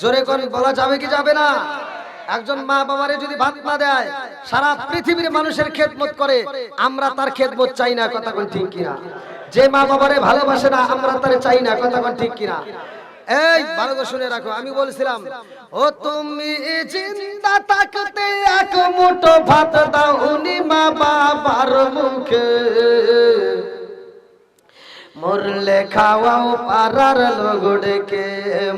জোরে কোন বলা যাবে কি যাবে না? একজন মা বাবারে যদি ভাত না দেয়, সারা পৃথিবীর মানুষের খেদমত করে, আমরা তার খেদমত চাই না, কথা কোন ঠিক কিনা? যে মা বাবারে ভালোবাসে না, আমরা তারে চাই না, কথা কোন ঠিক কিনা? এই ভালো করে শুনে রাখো, আমি বলছিলাম, ও তুমি জিন্দা থাকতে এক মুঠো ভাত দাও উনি মা বাবার মুখে, মরলে খাওয়াও পারার লোক ডেকে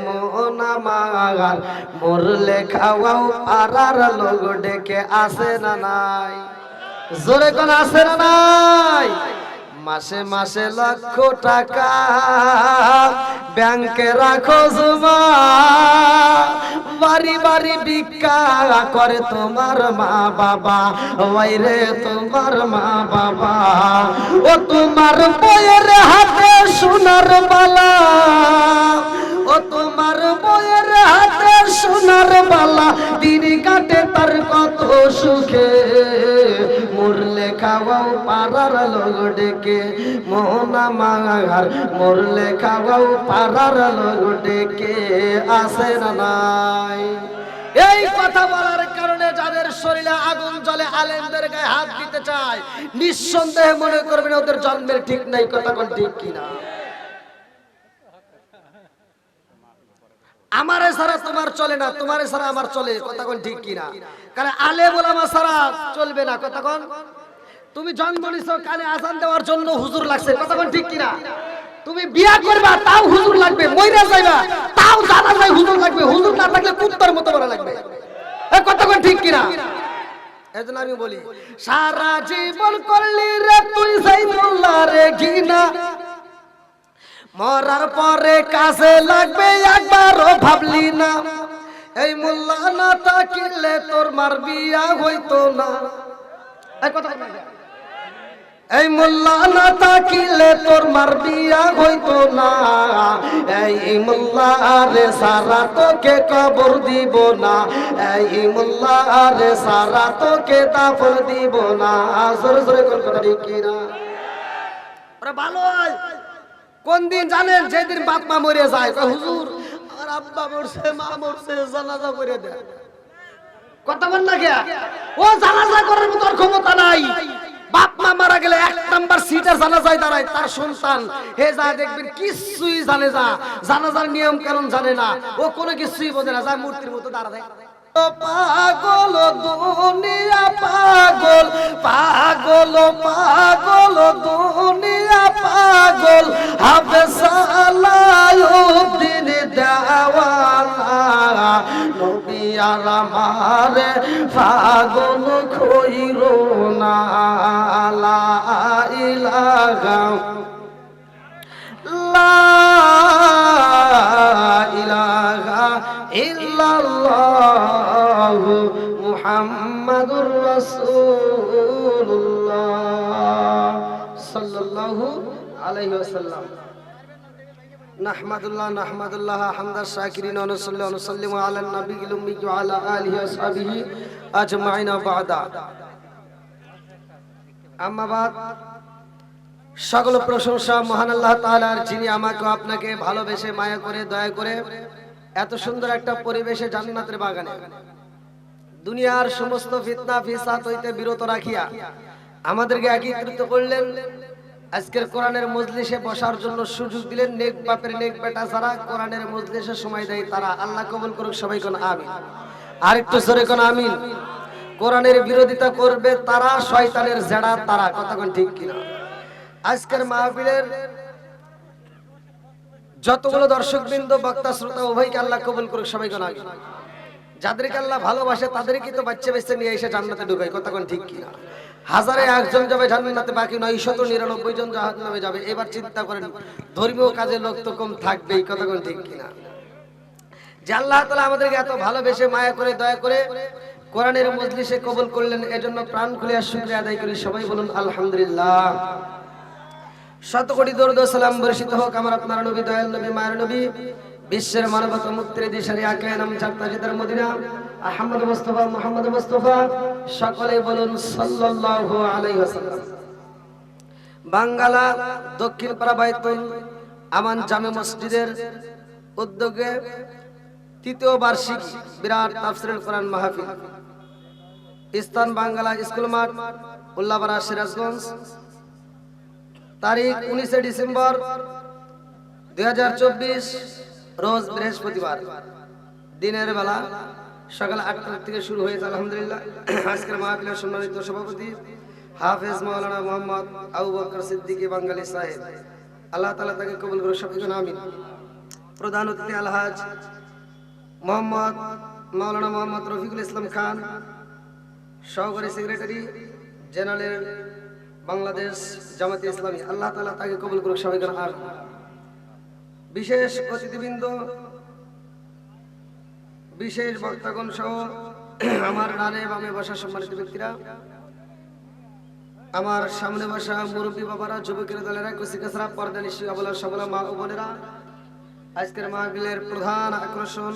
মন আমার, মরলে খাওয়াও পারার লোক ডেকে, আসে না নাই? জোরে কোন আসে না নাই? মাসে মাসে লক্ষ টাকা ব্যাংকে রাখো জমা, বাড়ি বাড়ি ভিক্ষা করে তোমার মা বাবা, ওই রে তোমার মা বাবা। ও তোমার বইয়ের হাতে সোনার বালা, ও তোমার বইয়ের হাতে সোনার বালা, দিন কাটে তার কত সুখে, মরলে খাওয়াও পারার লোক ডেকে মোহন আমার, মরলে খাওয়াও পারার লোক ডেকে, আসে না নাই? এই কথা বলার কারণে যাদের শরীরে আগুন জ্বলে আলেমদের গায়ে হাত দিতে চায়, নিঃসন্দেহে মনে করবেন ওদের জন্মের ঠিক নাই, কথা কোন ঠিক কিনা? আমারে ছাড়া তোমার চলে না, তোমারে ছাড়া আমার চলে, কথা কোন ঠিক কিনা? কারণ আলেম ওলামা ছাড়া চলবে না, কথা কোন? তুমি জন্ম নিছো কানে আজান দেওয়ার জন্য হুজুর লাগছে, কথা কোন ঠিক কিনা? তুমি বিয়া করবা তাও হুজুর লাগবে, মইরা যাইবা তাও জানাজায় হুজুর লাগবে, হুজুর না থাকলে কুত্তার মতো বলা লাগবে, এই কথা কোন ঠিক কিনা? এজন্য আমি বলি, সারা জীবন করলি রে তুই সাইদুল্লাহ রে ঘিনা, মরার পরে কাছে লাগবে একবারও ভাবলি না, এই মোল্লা না থাকিলে তোর মার বিয়া হইতো না, এই কথা বল না। এই মোল্লা না থাকিলে তোর মার বিয়া হইতো না, এই মোল্লা রে সারা তোকে কবর দিব না, এই মোল্লা রে সারা তোকে দাফন দিব না, জোরে জোরে কোন কথা ঠিক কিনা? ওরে ভালো হয় কোন দিন জানেন? যেদিন বাপ মা মরে যায়, হুজুর আর আব্বা মরছে, মা মরছে, জানাজা করে দেয়, কথা বল না কে? ও জানাজা করার মতো ক্ষমতা নাই। বাপ মা মারা গেলে এক নাম্বার সিটে জানাজায় দাঁড়ায় তার সন্তান, হে যা দেখবেন কিছুই জানে না, জানাজার নিয়ম কানুন জানে না, ও কোনো কিছুই বোঝে না, যা মূর্তির মতো দাঁড়ায়। পাগল দুনিয়া পাগল, পাগল পাগল দুনিয়া পাগল, হবে সালাউদ্দিন দেওয়ানা, নবী আর আমারে পাগল কইরো না, লা ইলাহা লা ইলাহা ইল্লাল্লাহ মুহাম্মাদুর রাসূলুল্লাহ সাল্লাল্লাহু আলাইহি ওয়াসাল্লাম। নাহমাদুল্লাহ হামদাশ শাকিরিন ওয়া নুসাল্লি ওয়া নুসাল্লিমু আলা নবিয়িল উম্মি ওয়া আলা আলিহি ওয়া সাহবিহি আজমাইন, বা'দা। আম্মা বাদ, সকল প্রশংসা মহান আল্লাহ তাআলার, যিনি আমাকে আপনাকে ভালোবেসে মায়া করে দয়া করে এত সুন্দর একটা পরিবেশে জান্নাতের বাগানে দুনিয়ার সমস্ত ফিতনা ফিসাদ হইতে বিরত রাখিয়া আমাদেরকে একত্রিত করলেন, আজকের কোরআনের মজলিসে বসার জন্য সুযোগ দিলেন। নেক বাপের নেক বেটা যারা কোরআনের মজলিসে সময় দেয় তারা আল্লাহ কবুল করুক, সবাই কোন আমিন। আর একটু জোরে কোন আমিন। কোরআনের বিরোধিতা করবে তারা, শয়তানের জেড়া তারা, কথা কোন ঠিক কিনা? আজকের মাহফিলের যতগুলো দর্শকবৃন্দ, বক্তা, শ্রোতা উভয়কে আল্লাহ কবুল করুক, সবাই কোন আমিন। যাদেরকে আল্লাহ ভালোবাসে তাদেরকে তো বাচ্চা বেঁচে নিয়ে এসে জান্নাতে ঢুকায়, কথা কোন ঠিক কিনা? হাজারে একজন যাবে জান্নাতে, বাকি 999 জন জাহান্নামে যাবে। এবার চিন্তা করেন, ধর্মীয় কাজে লোক তো কম থাকবেই, কথা কোন ঠিক কিনা? যে আল্লাহ তাআলা আমাদেরকে এত ভালোবেসে মায়া করে দয়া করে কোরআনের মজলিসে কবুল করলেন, এজন্য প্রাণ খুলে শুকরিয়া আদায় করি, সবাই বলুন আলহামদুলিল্লাহ। শত কোটি দরুদ ও সালাম বর্ষিত হোক আমার আপনার নবী, দয়াল নবী, মায়ের নবী, বিশ্বের মানবতা মুক্তির দিশারি আকায়ে নাম জান্নাতের মদিনা আহমদ মুস্তাফা, মুহাম্মদ মুস্তাফা, সকলে বলুন সাল্লাল্লাহু আলাইহি ওয়াসাল্লাম। বাঙ্গালা দক্ষিণ পাড়া বাইতুল আমান জামে মসজিদের উদ্যোগে তৃতীয় বার্ষিক বিরাট তাফসীরুল কোরআন মাহফিল, স্থান বাংলা স্কুল মাঠ, উল্লাপাড়া, সিরাজগঞ্জ। তারিখ 19 ডিসেম্বর 2024, রোজ বৃহস্পতিবার। দিনের বেলা সকাল 8টা থেকে শুরু হয়েছে আলহামদুলিল্লাহ। আজকের মাহফিলের সম্মানিত সভাপতি হাফেজ মাওলানা মোহাম্মদ আবু বকর সিদ্দিকী বাঙ্গালী সাহেব, আল্লাহ তাআলা তাকে কবুল করুন, সবাই আমিন। প্রধান অতিথি আলহাজ মাওলানা মোহাম্মদ রফিকুল ইসলাম খান, সহকারী সেক্রেটারি জেনারেল বাংলাদেশ জামাতে ইসলামী, আল্লাহ তাআলা তাকে কবুল করুন, সবাই আমিন। বিশেষ অতিথিবৃন্দ, বিশেষ বক্তাগণ সহ আমার ডানে বামে বসা সম্মানিত ব্যক্তিরা, আমার সামনে বসা মুরব্বী বাবারা, যুবকের দলেরা, কুচিকাছাড়া, পর্দা নিশি অবলা সবলা মা ও বোনেরা, আজকের মাহফিলের প্রধান আকর্ষণ,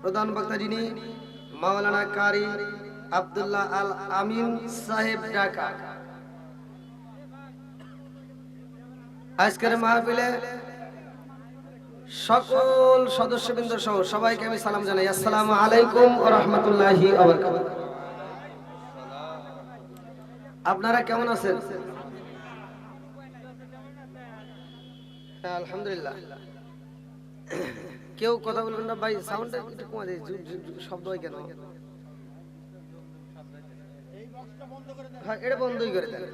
প্রধান বক্তা যিনি মাওলানা কারি আব্দুল্লাহ আল আমিন সাহেব ঢাকা। আজকের মাহফিলে সকল সদস্যবৃন্দ সহ সবাইকে আমি সালাম জানাই, আসসালামু আলাইকুম ওয়া রাহমাতুল্লাহি ওয়া বারাকাতুহু। আপনারা কেমন আছেন? হ্যাঁ আলহামদুলিল্লাহ। কেউ কথা বলবেন না ভাই, সাউন্ডটা একটু কমা দেয়, শব্দ হয় কেন? হ্যাঁ এটা বন্ধই করে দেন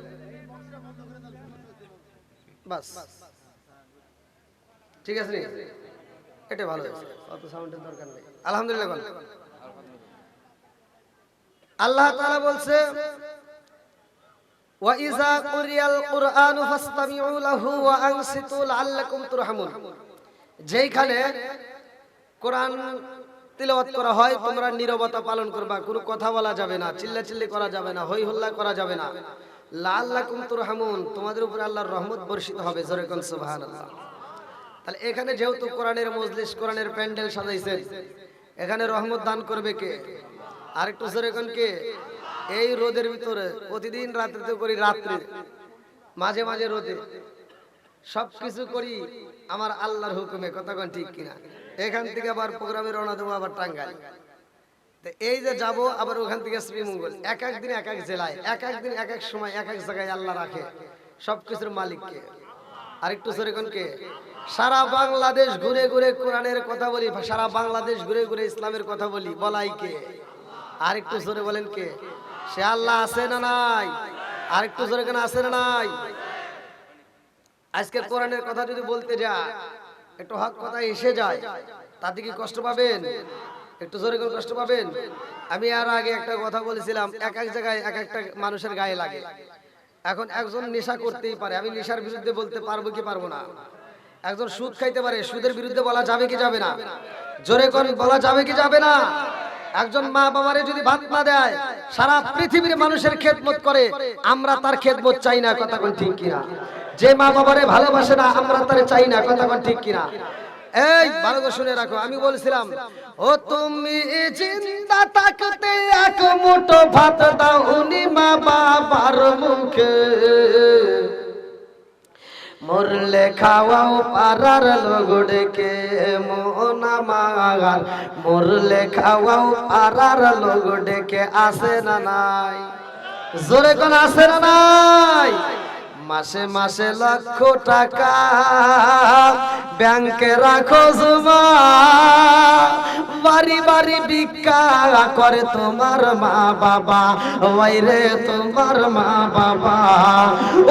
বাস, ঠিক আছে, এটা ভালো হয়েছে, অত সাউন্ডের দরকার নেই। আলহামদুলিল্লাহ। আল্লাহ তাআলা বলছে, ওয়া ইযা কুরিয়াল কুরআনু ফাসতামিউ লাহু ওয়া আনসিতু লাআল্লাকুম তুরহামুন। যেইখানে কোরআন তিলাওয়াত করা হয় তোমরা নীরবতা পালন করবা, কোনো কথা বলা যাবে না, চিল্লাচিল্লি করা যাবে না, হই হল্লা করা যাবে না। লাআল্লাকুম তুরহামুন, তোমাদের উপরে আল্লাহর রহমত বর্ষিত হবে। জোরে কোন সুবহানাল্লাহ। তাহলে এখানে যেহেতু কোরআনের মজলিস, কোরআনের প্যান্ডেল সাজাইছেন, এখানে রহমত দান করবে কে? আরেকটু জোরে কোন কে? এই রোদের ভিতরে প্রতিদিন রাত্রিতে করি, রাত্রি মাঝে মাঝে রোদে সবকিছু করি আমার আল্লাহর হুকুমে, কথা কোন ঠিক কিনা? এখান থেকে আবার প্রোগ্রামে রওনা দেবো, আবার টাঙ্গাইল, তো এই যে যাবো আবার ওখান থেকে শ্রীমঙ্গল, এক এক দিন এক এক জেলায়, এক এক দিন এক এক সময় এক এক জায়গায় আল্লাহ রাখে। সবকিছুর মালিককে। আরেকটু জোরে কোন কে? সারা বাংলাদেশ ঘুরে ঘুরে কোরআনের কথা বলি, সারা বাংলাদেশ ঘুরে ঘুরে ইসলামের কথা বলি, বলাই কে? আরেকটু জোরে বলেন কে? সে আল্লাহ আছে না নাই? আরেকটু জোরে কেন আছে না নাই? আজকে কোরআনের কথা যদি বলতে যায়, একটু হক কথা এসে যায়, তাতে কি কষ্ট পাবেন? একটু জোরে করে কষ্ট পাবেন। আমি আর আগে একটা কথা বলেছিলাম, এক এক জায়গায় এক একটা মানুষের গায়ে লাগে। এখন একজন নেশা করতেই পারে, আমি নেশার বিরুদ্ধে বলতে পারবো কি পারবো না? একজন সুদ খাইতে পারে, সুদের বিরুদ্ধে বলা যাবে কি যাবে না? জোরে করে বলা যাবে কি যাবে না? একজন মা বাবারে যদি ভাত না দেয়, সারা পৃথিবীর মানুষের খেদমত করে, আমরা তার খেদমত চাই না, কথা কোন ঠিক কিনা? যে মা বাবারে ভালোবাসে না, আমরা তারে চাই না, কথা কোন ঠিক কিনা? এই ভালো করে শুনে রাখো, আমি বলছিলাম, ও তুমি জিন্দা থাকতে এক মুঠো ভাত দাও উনি মা বাবার মুখে, মরলে খাওয়াও পাড়ার লোক ডেকে, মোহনা মাগার মরলে খাওয়াও পাড়ার লোক ডেকে, আসে না নাই? জোরে কোন আসে না নাই? মাসে মাসে লক্ষ টাকা ব্যাংকে রাখো জমা, বাড়ি বাড়ি ভিক্ষা করে তোমার মা বাবা, ওইরে তোমার মা বাবা।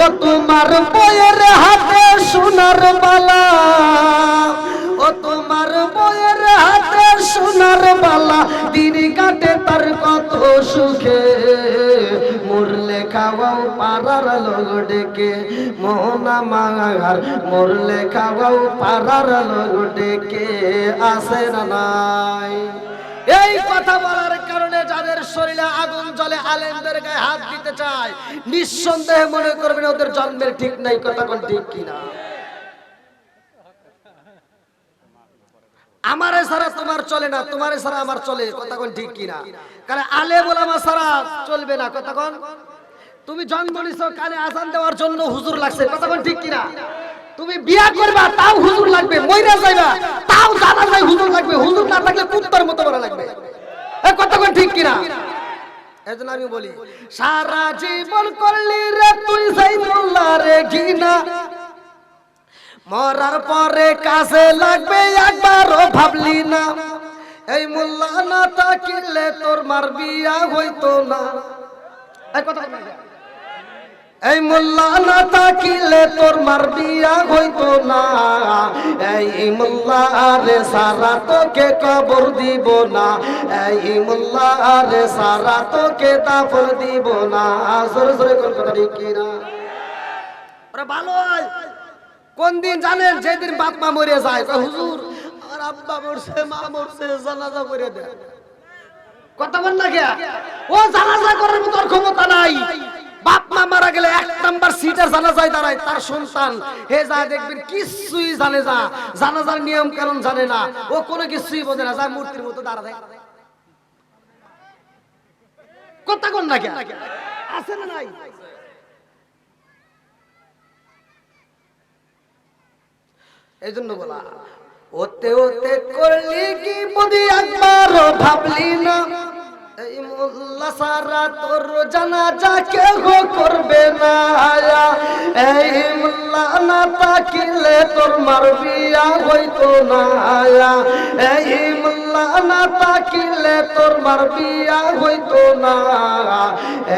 ও তোমার বইয়ের হাতে সোনার বালা, ও তোমার বইয়ের হাতে সোনার বালা, দিন কাটে তার কত সুখে, মরলে খাওয়াও পাড়ার লোক ডেকে, মোহনা মাগার মরলে খাওয়াও পাড়ার লোক ডেকে, আসে না নাই? এই কথা বলার কারণে যাদের শরীরে আগুন জ্বলে, আলেমদের গায়ে হাত দিতে চায়, নিঃসন্দেহে মনে করবেন ওদের জন্মের ঠিক নাই, কথা কোন ঠিক কিনা? আমারে ছাড়া তোমার চলে না, তোমারে ছাড়া আমার চলে, কথা কোন ঠিক কিনা? কারণ আলেম ওলামা ছাড়া চলবে না, কথা কোন? তুমি জন্ম নিছো কানে আজান দেওয়ার জন্য হুজুর লাগছে, কথা কোন ঠিক কিনা? তুমি বিয়া করবা তাও হুজুর লাগবে, মইরা যাইবা তাও জানাজায় হুজুর লাগবে, হুজুর না থাকলে কুত্তার মতো বড় লাগবে। এই কথা কোন ঠিক কিনা? এজন্য আমি বলি সারা জীবন করলি রে তুই সাইদুল্লাহ রে ঘিনা, মরার পরে কাজে লাগবে একবারও ভাবলি না। এই মোল্লা না থাকিলে তোর মার বিয়া হইতো না। এই কথা বল না। এই মোল্লা না থাকিলে তোর মার বিয়া হইতো না। এই মোল্লা রে সারা তোকে কবর দিব না। এই মোল্লা রে সারা তোকে দাফন দিব না। জোরে জোরে কোন কথা ঠিক কিনা? আরে ভালো কোন দিন জানেন? যেদিন বাপ মা মরে যায়, হুজুর আর আব্বা মরছে, মা মরছে, জানাজা করে দেয়। কথা বল না কে? ও জানাজা করার মতো ক্ষমতা নাই। বাপ মা মারা গেলে 1 নাম্বার সিটের জানাজায় দাঁড়ায় তার সন্তান। হে যা দেখবেন কিছুই জানে না, জানাজার নিয়ম কানুন জানে না, ও কোনো কিছুই বোঝে না, যা মূর্তির মতো দাঁড়ায়। কথা কোন না কে? আছে না নাই? এই জন্য বলা ওতে ওতে করলি কি বদি একবারও ভাবলি না। এই মোল্লা সারা তোর জানাজা কেউ করবে না। এই মোল্লা না থাকিলে তোর মার বিয়া হইতো না। এই মোল্লা না থাকিলে তোর মার বিয়া হইতো না।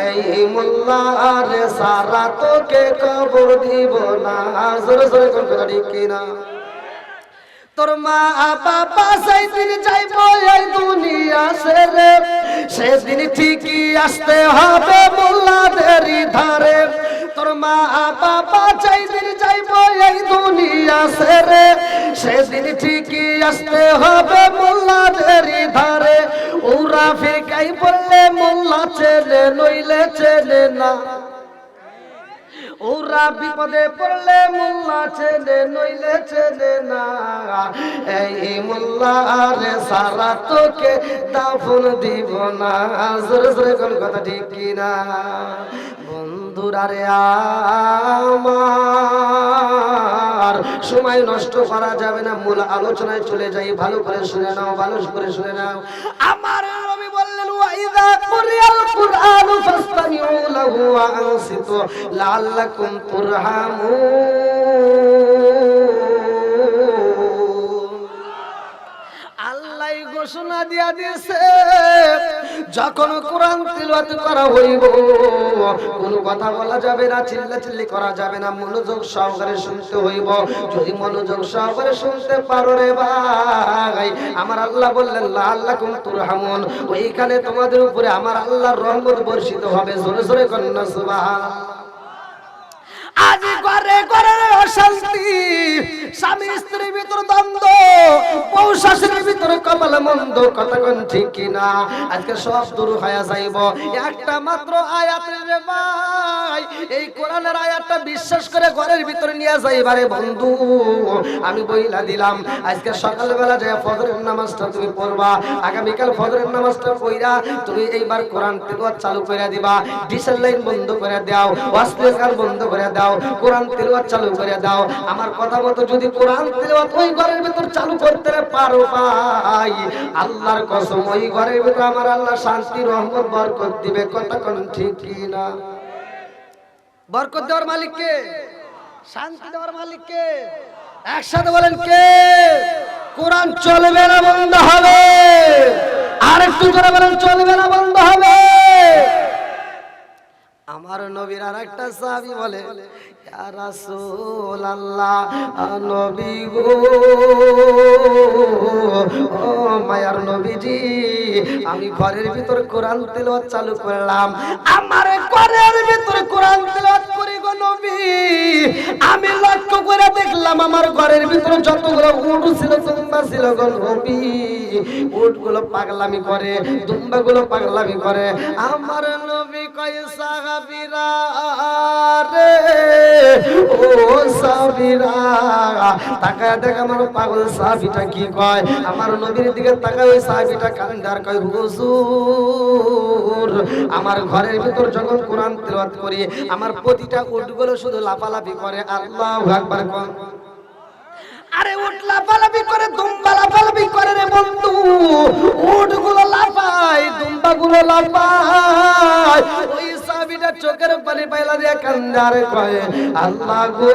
এই মোল্লা রে সারা তোকে কবর দিব না। জোরে জোরে কোন কথা ঠিক কিনা? তোর মা বাবা সেদিন যাইবো এই দুনিয়া ছেড়ে, সেদিন ঠিকই আসতে হবে মোল্লাদেরই ধারে। তোর মা বাবা যেদিন যাইবো এই দুনিয়া ছেড়ে, সেদিন ঠিকই আসতে হবে মোল্লাদেরই ধারে। ওরা ফিকাই বললে মোল্লা চেনে, নইলে চেনে না। ওরা বিপদে পড়লে মোল্লা চেনে, নইলে চেনে না। এই মোল্লা রে সারা তোকে দাফন দিব না। জোরে জোরে কোন কথা ঠিক কিনা? বন্ধুরা রে আমার সময় নষ্ট করা যাবে না, মূল আলোচনায় চলে যাই। ভালো করে শুনে নাও, ভালো করে শুনে নাও। আমার নবী বললেন ওয়াইদা কুরিয়াল কুরআন ফাসতামিউ লাহু ওয়া আনসিতু লাআল্লাকুম তুরহামুন। আল্লাহ ঘোষণা দিয়া দিয়েছে যখন কোরআন তিলাওয়াত করা হইব কোন কথা বলা যাবে না, চিল্লাচিল্লি করা যাবে না, মনোযোগ সহকারে শুনতে হইব। যদি মনোযোগ সহকারে শুনতে পারো রে ভাই, আমার আল্লাহ বললেন লাআল্লাকুম তুরহামুন, ওইখানে তোমাদের উপরে আমার আল্লাহর রহমত বর্ষিত হবে। জোরে জোরে কন্না সুবহানাল্লাহ। আজ ঘরে ঘরে অশান্তি, স্বামী স্ত্রীর ভিতর দ্বন্দ্ব, বউ শাশুড়ির ভিতরে কপাল মন্দ। কথা কোন ঠিক কিনা? আজকে সব দূর হয়ে যাইব একটা মাত্র আয়াতের রে ভাই। এই কোরআনের আয়াতটা বিশ্বাস করে ঘরের ভিতরে নিয়ে যাইবারে বন্ধু আমি বইলা দিলাম। আজকে সকালবেলা যায় ফজরের নামাজটা তুমি পড়বা, আগামীকাল ফজরের নামাজটা পড়া তুমি এইবার কোরআন তিলাওয়াত চালু করে দিবা। ডিসেল লাইন বন্ধ করে দাও, ওয়াসলির গান বন্ধ করে দাও, কোরআন তিলাওয়াত চালু করে দাও। আমার কথা মতো যদি কোরআন তিলাওয়াত ওই ঘরের ভিতর চালু করতে পারো ভাই, আল্লাহর কসম ওই ঘরের ভিতর আমার আল্লাহ শান্তি রহমত বরকত দিবে। কথা কোন ঠিক কি না? বরকত দেওয়ার মালিক কে? শান্তি দেওয়ার মালিক কে? একসাথে বলেন কে? কোরআন চলবে না বন্ধ হবে? আর একটু জোরে বলেন চলবে না বন্ধ হবে? আমার নবীর আর একটা সাহাবী বলে ইয়া রাসূলুল্লাহ, নবী গো, ও মায়ার নবীজি, আমি ঘরের ভিতর কোরআন তিলাওয়াত চালু করলাম, আমার ঘরের ভিতর কোরআন তিলাওয়াত করি গো নবী, আমি লক্ষ্য করে দেখলাম আমার ঘরের ভিতর যতগুলো উট ছিল তোমরা ছিল গো নবী, উটগুলো পাগলামি করে, দুম্বাগুলো পাগলামি করে। আমার নবী কয় সাহাবীরা রে ও সাহাবীরা তাকায় দেখ আমার পাগল সাহাবীটা কি কয়। আমার নবীর দিকে তাকায় ওই সাহাবীটা কান্দার কয় হুজুর আমার ঘরের ভিতর যখন কোরআন তেলাওয়াত করি আমার প্রতিটা উটগুলো শুধু লাফালাফি করে। আল্লাহু আকবার কোন। আরে উট লাফালাফি করে, দুম্বা লাফালাফি করে রে বন্ধু। উটগুলো লাফায়, দুম্বাগুলো লাফায়। ওই সাহাবীটা চোখের পানি পাইলা দিয়ে কান্দে আর কয় আল্লাহ গো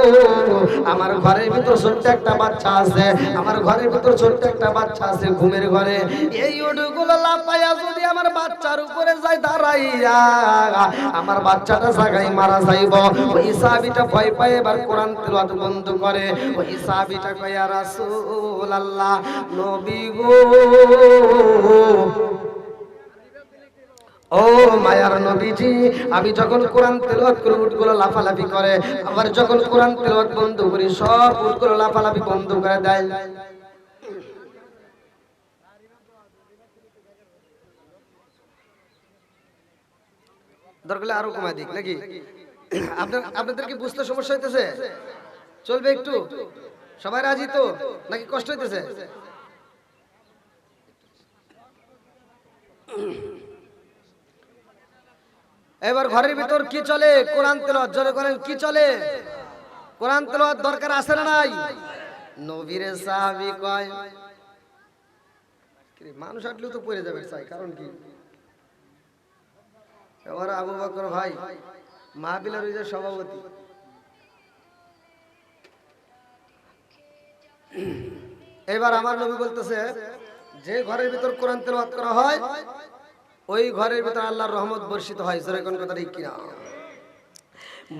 আমার ঘরের ভিতর ছোট্ট একটা বাচ্চা আছে, আমার ঘরের ভিতর ছোট্ট একটা বাচ্চা আছে ঘুমের ঘরে। এই উটগুলো লাফাইয়া যদি আমার বাচ্চার উপরে যায় দাঁড়াইয়া আমার বাচ্চাটা জাগাই মারা যাইব। ওই সাহাবীটা ভয় পায় এবার কোরআন তেলাওয়াত বন্ধ করে। ওই সাহাবীটা কয় ইয়া রাসূলুল্লাহ নবী গো ও মায়ার নবীজি আমি যখন কোরআন তেলাওয়াত করি উটগুলো লাফালাফি করে, আবার যখন কোরআন তেলাওয়াত বন্ধ করি সব উটগুলো লাফালাফি বন্ধ করে দেয়। দরকার আরো কমায় দিক নাকি? আপনাদের কি বুঝতে সমস্যা হইতেছে? চলবে একটু? সবাই রাজি তো নাকি কষ্ট হইতেছে? এবার ঘরের ভিতর কি চলে? কোরআন তেলাওয়াত। জোরে বলেন কি চলে? কোরআন তেলাওয়াত দরকার আছে না নাই? নবীর সাহাবী কয় মানুষ আটলেও তো পড়ে যাবে চাই, কারণ কি? এবার আবু বকর ভাই মাহফিলের ওই যে সভাপতি, এবার আমার নবী বলতেছে যে ঘরের ভিতর কোরআন তেলাওয়াত করা হয় ওই ঘরের ভিতর আল্লাহর রহমত বর্ষিত হয়। জোরে কোন কথা ঠিক কিনা?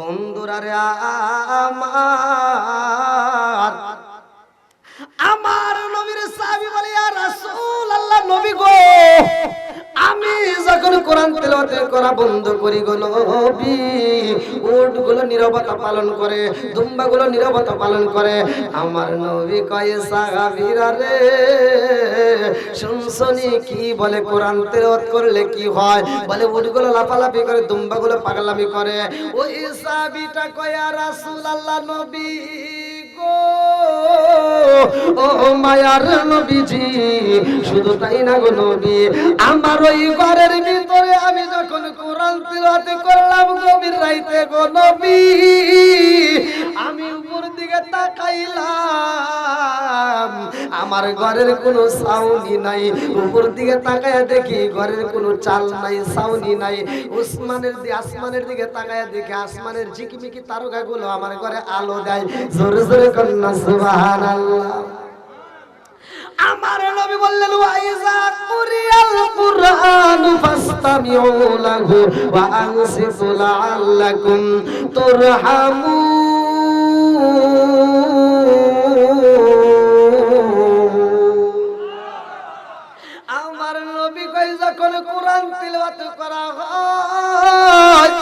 বন্ধুরা রে আমার নবীর সাহাবী বলে ইয়া রাসূলুল্লাহ নবী গো আমি যখন কোরআন তেলাওয়াত করা বন্ধ করি গো নবী উটগুলো নীরবতা পালন করে, দুম্বাগুলো নীরবতা পালন করে। আমার নবী কয় সাহাবীরা রে শুনছনি কি বলে কোরআন তেলাওয়াত করলে কি হয়? বলে উটগুলো লাফালাফি করে, দুম্বাগুলো পাগলামি করে। ওই সাহাবীটা কয় ইয়া রাসূলুল্লাহ নবী ও মায়ার নবীজি শুধু তাই না গো নবী আমার ওই ঘরের ভিতরে আমি যখন কোরআন তেলাওয়াত করলাম গভীর রাইতে গো নবী আমি উপর দিকে তাকাইলাম আমার ঘরের কোনো ছাউনি নাই। উপর দিকে তাকায়া দেখি ঘরের কোনো চাল নাই, ছাউনি নাই। আসমানের দিকে তাকায়া দেখি আসমানের ঝিকিমিকি তারকাগুলো আমার ঘরে আলো দেয়। জোরে জোরে কন্যা সুবহানাল্লাহ। আমার নবী বললেন ওয়াইজা কুরিয়াল কুরআন ফাসতামিউ লাহু ওয়া আনসিতু লাআল্লাকুম তুরহামুন। আমার নবী কই যখন কোরআন তেলাওয়াত করা হয়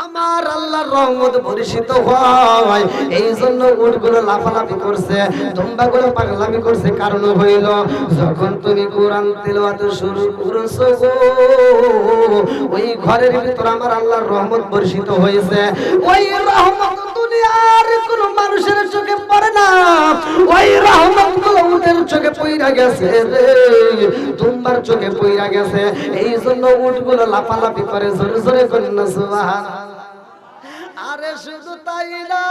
আমার আল্লাহর রহমত বর্ষিত হয়। এই জন্য উটগুলো লাফালাফি করছে, দুম্বাগুলো পাগলামি করছে। কারণ হইল যখন তুমি কোরআন তেলাওয়াত শুরু করছো ওই ঘরের ভিতর আমার আল্লাহর রহমত বর্ষিত হয়েছে। ওই রহমত দুনিয়ার কোন মানুষের চোখে পড়ে না, ওই রহমতগুলো উটের চোখে পইরা গেছে রে, দুম্বার চোখে পইরা গেছে। এই জন্য উটগুলো লাফালাফি করে। জোরে জোরে করেন না সুবহানাল্লাহ। আরে শুধু তাই না,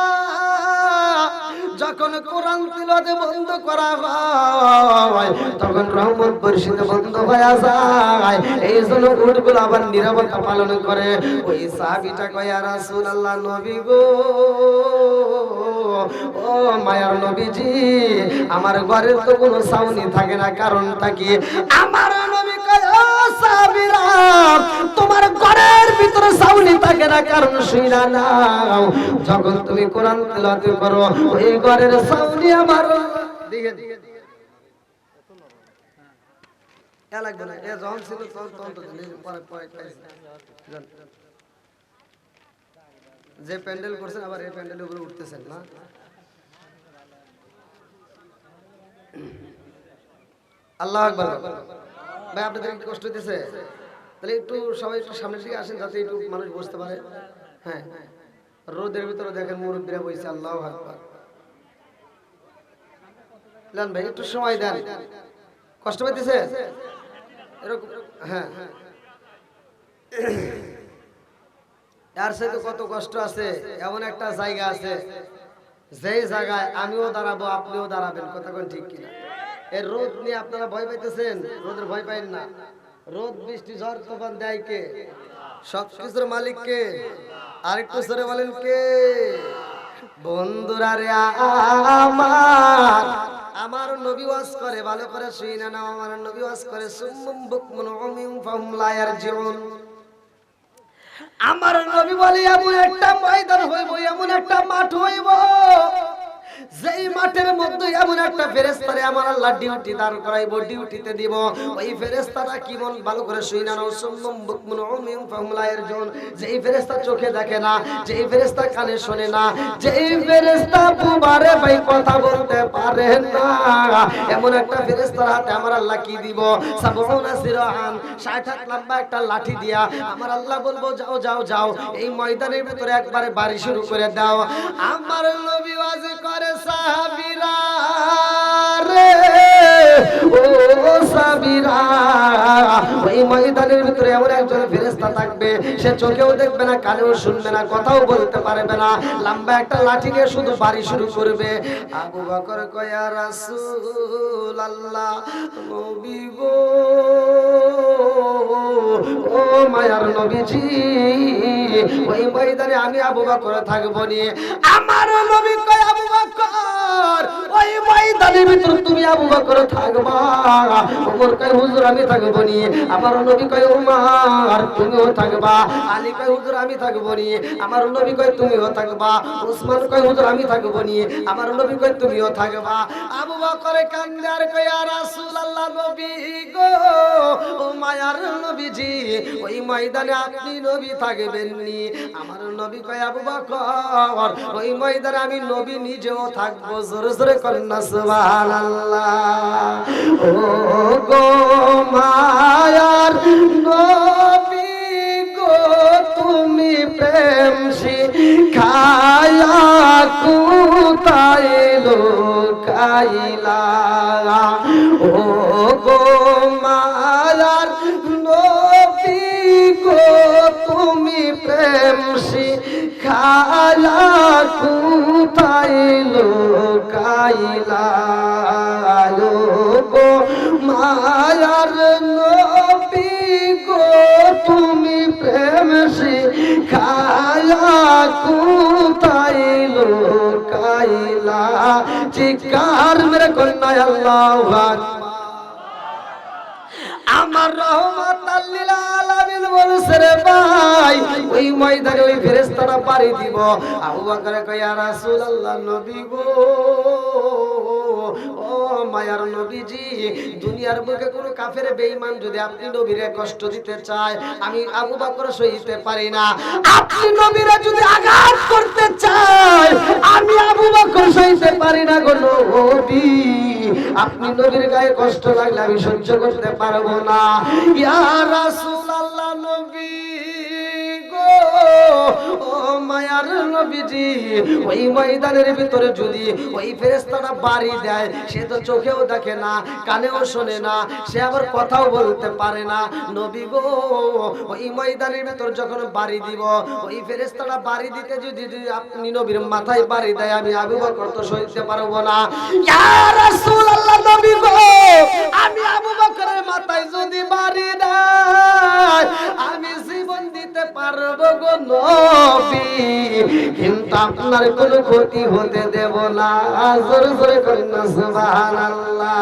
যখন কোরআন তেলাওয়াত বন্ধ করা হয় তখন রহমত বর্ষিত বন্ধ হয়ে যায়। এই জন্য উটগুলো আবার নীরবতা পালন করে। ওই সাহাবীটা কয় ইয়া রাসূলুল্লাহ নবী গো ও মায়ার নবীজি আমার ঘরের তো কোনো ছাউনি থাকে না, কারণটা কি? আমার নবী কয় ও সাহাবীরা তোমার ঘরের ভিতরে ছাউনি থাকে না, কারণ শুইনা নাও যখন তুমি কোরআন তেলাওয়াত করো ওই ঘরের ছাউনি আমার দিকে লাগবে না। এ যখন ছিল তখন তো পরে যে প্যান্ডেল করছেন আবার এই প্যান্ডেলের উপরে উঠতেছেন না। আল্লাহু আকবার। ভাই আপনাদের একটু কষ্ট হইতেছে? তাহলে একটু সবাই একটু সামনের দিকে আসেন যাতে একটু মানুষ বসতে পারে। হ্যাঁ, রোদের ভিতরে দেখেন মুরব্বীরা বসে। আল্লাহু আকবার। লান ভাই একটু সময় দেন। কষ্ট পাইতেছে এরকম? হ্যাঁ, আর সে তো কত কষ্ট আছে। এমন একটা জায়গা আছে যেই জায়গায় আমিও দাঁড়াবো, আপনিও দাঁড়াবেন। কথা কোন ঠিক কিনা? এর রোদ নিয়ে আপনারা ভয় পাইতেছেন? রোদের ভয় পাইন না। রোদ বৃষ্টি ঝড় তুফান দেয় কে? সবকিছুর মালিক কে? আরেকটু জোরে বলেন কে? বন্ধুরা রে আমার, আমার নবী ওয়াজ করে, ভালো করে শুনে নাও। আমার নবী ওয়াজ করে সুম্মুম বুকমুন উমিয়ুম ফাহুম লা ইয়ারজিউন। আমার নবী বলে এমন একটা ময়দান হইব, এমন একটা মাঠ হইব, যেই মাঠের মধ্যে এমন একটা ফেরেশতারে আমার আল্লাহ ডিউটি দাঁড় করাইবো, ডিউটিতে দিব। ওই ফেরেশতাটা কি বল ভালো করে শুইনা নাও। সুম্মুম বুকমুন উমিয়ুম ফাহুম লা ইয়ারজুন। যেই ফেরেশতা চোখে দেখে না, যেই ফেরেশতা কানে শোনে না, যেই ফেরেশতা বুবারে ভাই কথা বলতে পারে না, এমন একটা ফেরেশতার হাতে আমার আল্লাহ কি দিব? সাবউনা সিরাআন, 60 হাত লম্বা একটা লাঠি দিয়া আমার আল্লাহ বলবো যাও যাও যাও, এই ময়দানের ভিতরে একবারে বাড়ি শুরু করে দাও। আমার নবী ওয়াজ করে সাহাবীরা রে, ও সাহাবীরা, ওই ময়দানের ভিতরে এমন একজন ফেরেশতা থাকবে, সে চোখেও দেখবে না, কানেও শুনবে না, কথাও বলতে পারবে না, লম্বা একটা লাঠি নিয়ে শুধু বাড়ি শুরু করবে। আবু বকর কয় ইয়া রাসূলুল্লাহ, নবী গো, ও মায়ার নবীজি, ওই ময়দানে আমি আবু বকর থাকবো নি। আমার নবী কয় আবু বকর, ওই ময়দানের ভিতর তুমি আবু বকর থাকবা। ওমর কয় হুজুর আমি থাকবো নি। আমার নবী কয় ওমর তুমিও থাকবা। আলী কয় হুজুর আমি থাকবো নি। আমার নবী কয় তুমিও থাকবা। উসমান কয় হুজুর আমি থাকবো নি। আমার নবী কয় তুমিও থাকবা। আবু বকর কান্দে আর কয় ইয়া রাসূলুল্লাহ, নবী গো, ও মায়ার নবীজি, ওই ময়দানে আপনি নবী থাকবেন নি। আমার নবী কয় আবু বকর, ওই ময়দানে আমি নবী নিজেও থাকবো। জোরে জোরে করেন না সুবহানাল্লাহ। ও গো মায়ার নবী গো, তুমি প্রেম শিখায়া কোথায় লুকাইলা? ও গো মায়ার নবী গো, তুমি প্রেম শিখায়া কোথায় লুকাইলা? গো মায়ার নবী গো, তুমি প্রেম শিখায়া কোথায় লুকাইলা? চিৎকার মেরে কন্যা আল্লাহু আকবার। আমার রহমাতাল লিল আলামিন বলছে রে ভাই, ওই ময়দানে ওই ফেরেশতারা পাড়ি দিব। আবু বকর কয় ইয়া রাসূলুল্লাহ, নবী গো, ও মায়ার নবীজি, দুনিয়ার বুকে কোনো কাফের বেঈমান যদি আপনি নবীরে কষ্ট দিতে চায়, আমি আবু বকর সইতে পারি না। আপনি নবীরে যদি আঘাত করতে চায়, আমি আবু বকর সইতে পারি না গো নবী। আপনি নবীর গায়ে কষ্ট লাগলে আমি সহ্য করতে পারবো না। ইয়া রাসূলুল্লাহ, নবী গো, ও মায়ার নবীজি, ওই ময়দানের ভিতরে যদি ওই ফেরেশতাটা বাড়ি দেয়, সে তো চোখেও দেখে না, কানেও শোনে না, সে আবার কথাও বলতে পারে না। নবী গো, ওই ময়দানের ভিতর যখন বাড়ি দিব, ওই ফেরেশতাটা বাড়ি দিতে যদি আপনি নবীর মাথায় বাড়ি দেয়, আমি আবু বকর তো সইতে পারবো না। ইয়া রাসূলুল্লাহ, নবী গো, আমি আবু বকরের মাথায় যদি বাড়ি দেয়, আমি জীবন দিতে পারবো গো নবী, কিন্তু আপনার কোনো ক্ষতি হতে দেব না। জোরে জোরে করেন না সুবহানাল্লাহ।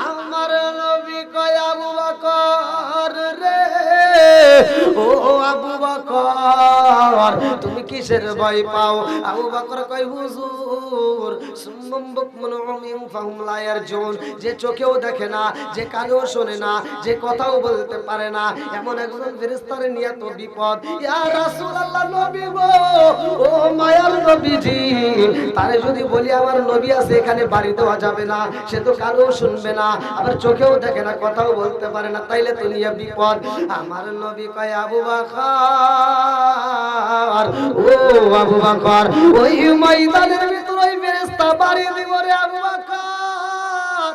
আমার নবী কয় আবু বকর রে, ও আবু বকর, খবর, তুমি কিসের ভয় পাও? আবু বকর কয় হুজুর সুম্মুম বুকমুন উমিয়ুন ফাহুম লা ইয়ারজুন, যে চোখেও দেখে না, যে কানেও শোনে না, যে কথাও বলতে পারে না, এমন একজন ফেরেশতার নিয়ে তো বিপদ। ইয়া রাসূলুল্লাহ, নবী গো, ও মায়ার নবীজি, তারে যদি বলি আমার নবী আছে এখানে বাড়ি দেওয়া যাবে না, সে তো কানেও শুনবে না, আবার চোখেও দেখে না, কথাও বলতে পারে না, তাইলে তো নিয়ে বিপদ। আমার নবী কয় আবু বকর, ও আবু বকর, ওই ময়দানের ভিতর ওই ফেরেশতা বাড়ি দিব রে আবু বকর।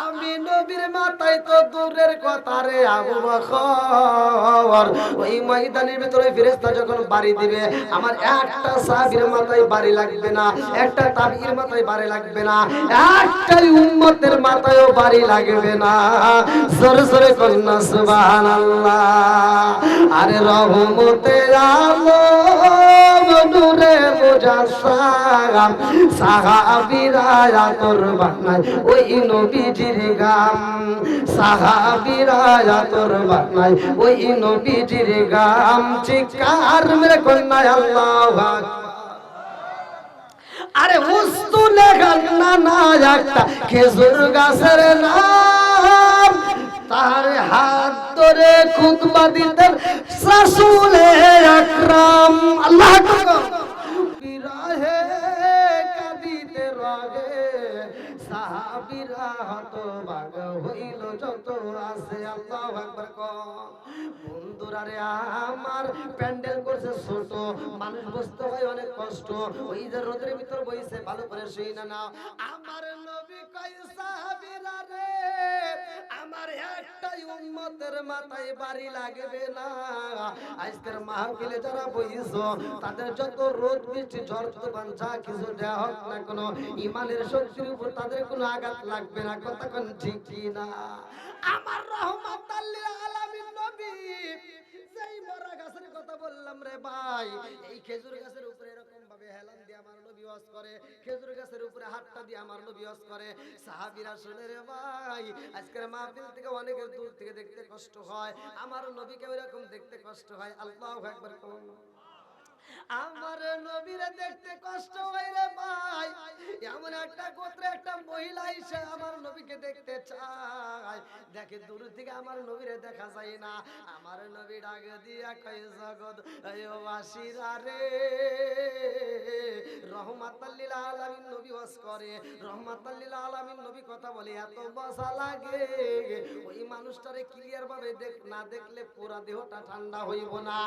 আমি নবীর মাথায় তো দূরের কথা রে আবু বকর, ওই ময়দানের ভিতরে ফেরেশতা যখন বাড়ি দিবে, আমার একটা সাহাবীর মাথায় বাড়ি লাগবে না, একটা তাবিঈর মাথায় বাড়ি লাগবে না, একটাই উম্মতের মাথায়ও বাড়ি লাগবে না। জোরে জোরে কন্যা সুবহানাল্লাহ। আরে রহমতে আলম নূরে মুজাসসাম, সাহাবীরা তোর বানায় ওই নবীজির গাম, সাহাবীরা তোর বানায় ওই নবীজির গাম। চিৎকার মেরে কন্যা আল্লাহু আকবার। আরে উস্তুলে গান্না না একটা খেজুর গাছের নাম, তার হাত ধরে খুতবা দিতেন রাসূলে আকরাম। আল্লাহু আকবার। বিরহে কাঁদিতে লাগে সাহাবীরা হতবাক হইল যত আছে। আল্লাহু আকবার। বন্ধুরা রে আমার, প্যান্ডেল করছে ছোট, মানুষ বসতে হয় অনেক কষ্ট, ওই যে রোদের ভিতর বইছে, ভালো করে শুই না নাও। আমার নবী কয় সাহাবীরা রে, আমার একটাই উম্মতের মাথায় বাড়ি লাগবে না। আজকের মাহফিলে যারা বইছো, তাদের যত রোদ বৃষ্টি ঝড় তুফান যা কিছু দেয়া হোক না কোনো, ইমানের শক্তির উপর তাদের কোনো আঘাত লাগবে না। কথা কোন ঠিক কি না? আমার রহমাতাল লিল আলামিন নবী, যেই বড় গাছের কথা বললাম রে ভাই, এই খেজুর গাছের উপরে এরকম ভাবে হেলান দিয়ে আমার নবী ওয়াজ করে, খেজুর গাছের উপরে হাতটা দিয়ে আমার নবী ওয়াজ করে। সাহাবীরা শুনে রে ভাই, আজকের মাহফিল থেকে অনেকের দূর থেকে দেখতে কষ্ট হয়, আমার নবীকে ওইরকম দেখতে কষ্ট হয়। আল্লাহু আকবার। আমার নবীরে দেখতে কষ্ট হয় রে ভাই, এমন একটা গোত্রে একটা মহিলা এসে আমার নবীকে দেখতে চায়, দেখে দূর থেকে আমার নবীরে দেখা যায় না। আমার নবী ডাক দিয়া কয় জগৎ বাসীরা রে, রহমাতাল লিল আলামিন নবী ওয়াজ করে, রহমাতাল লিল আলামিন নবী কথা বলে, এত মজা লাগে, ওই মানুষটারে ক্লিয়ার ভাবে না দেখলে পুরা দেহটা ঠান্ডা হইব না।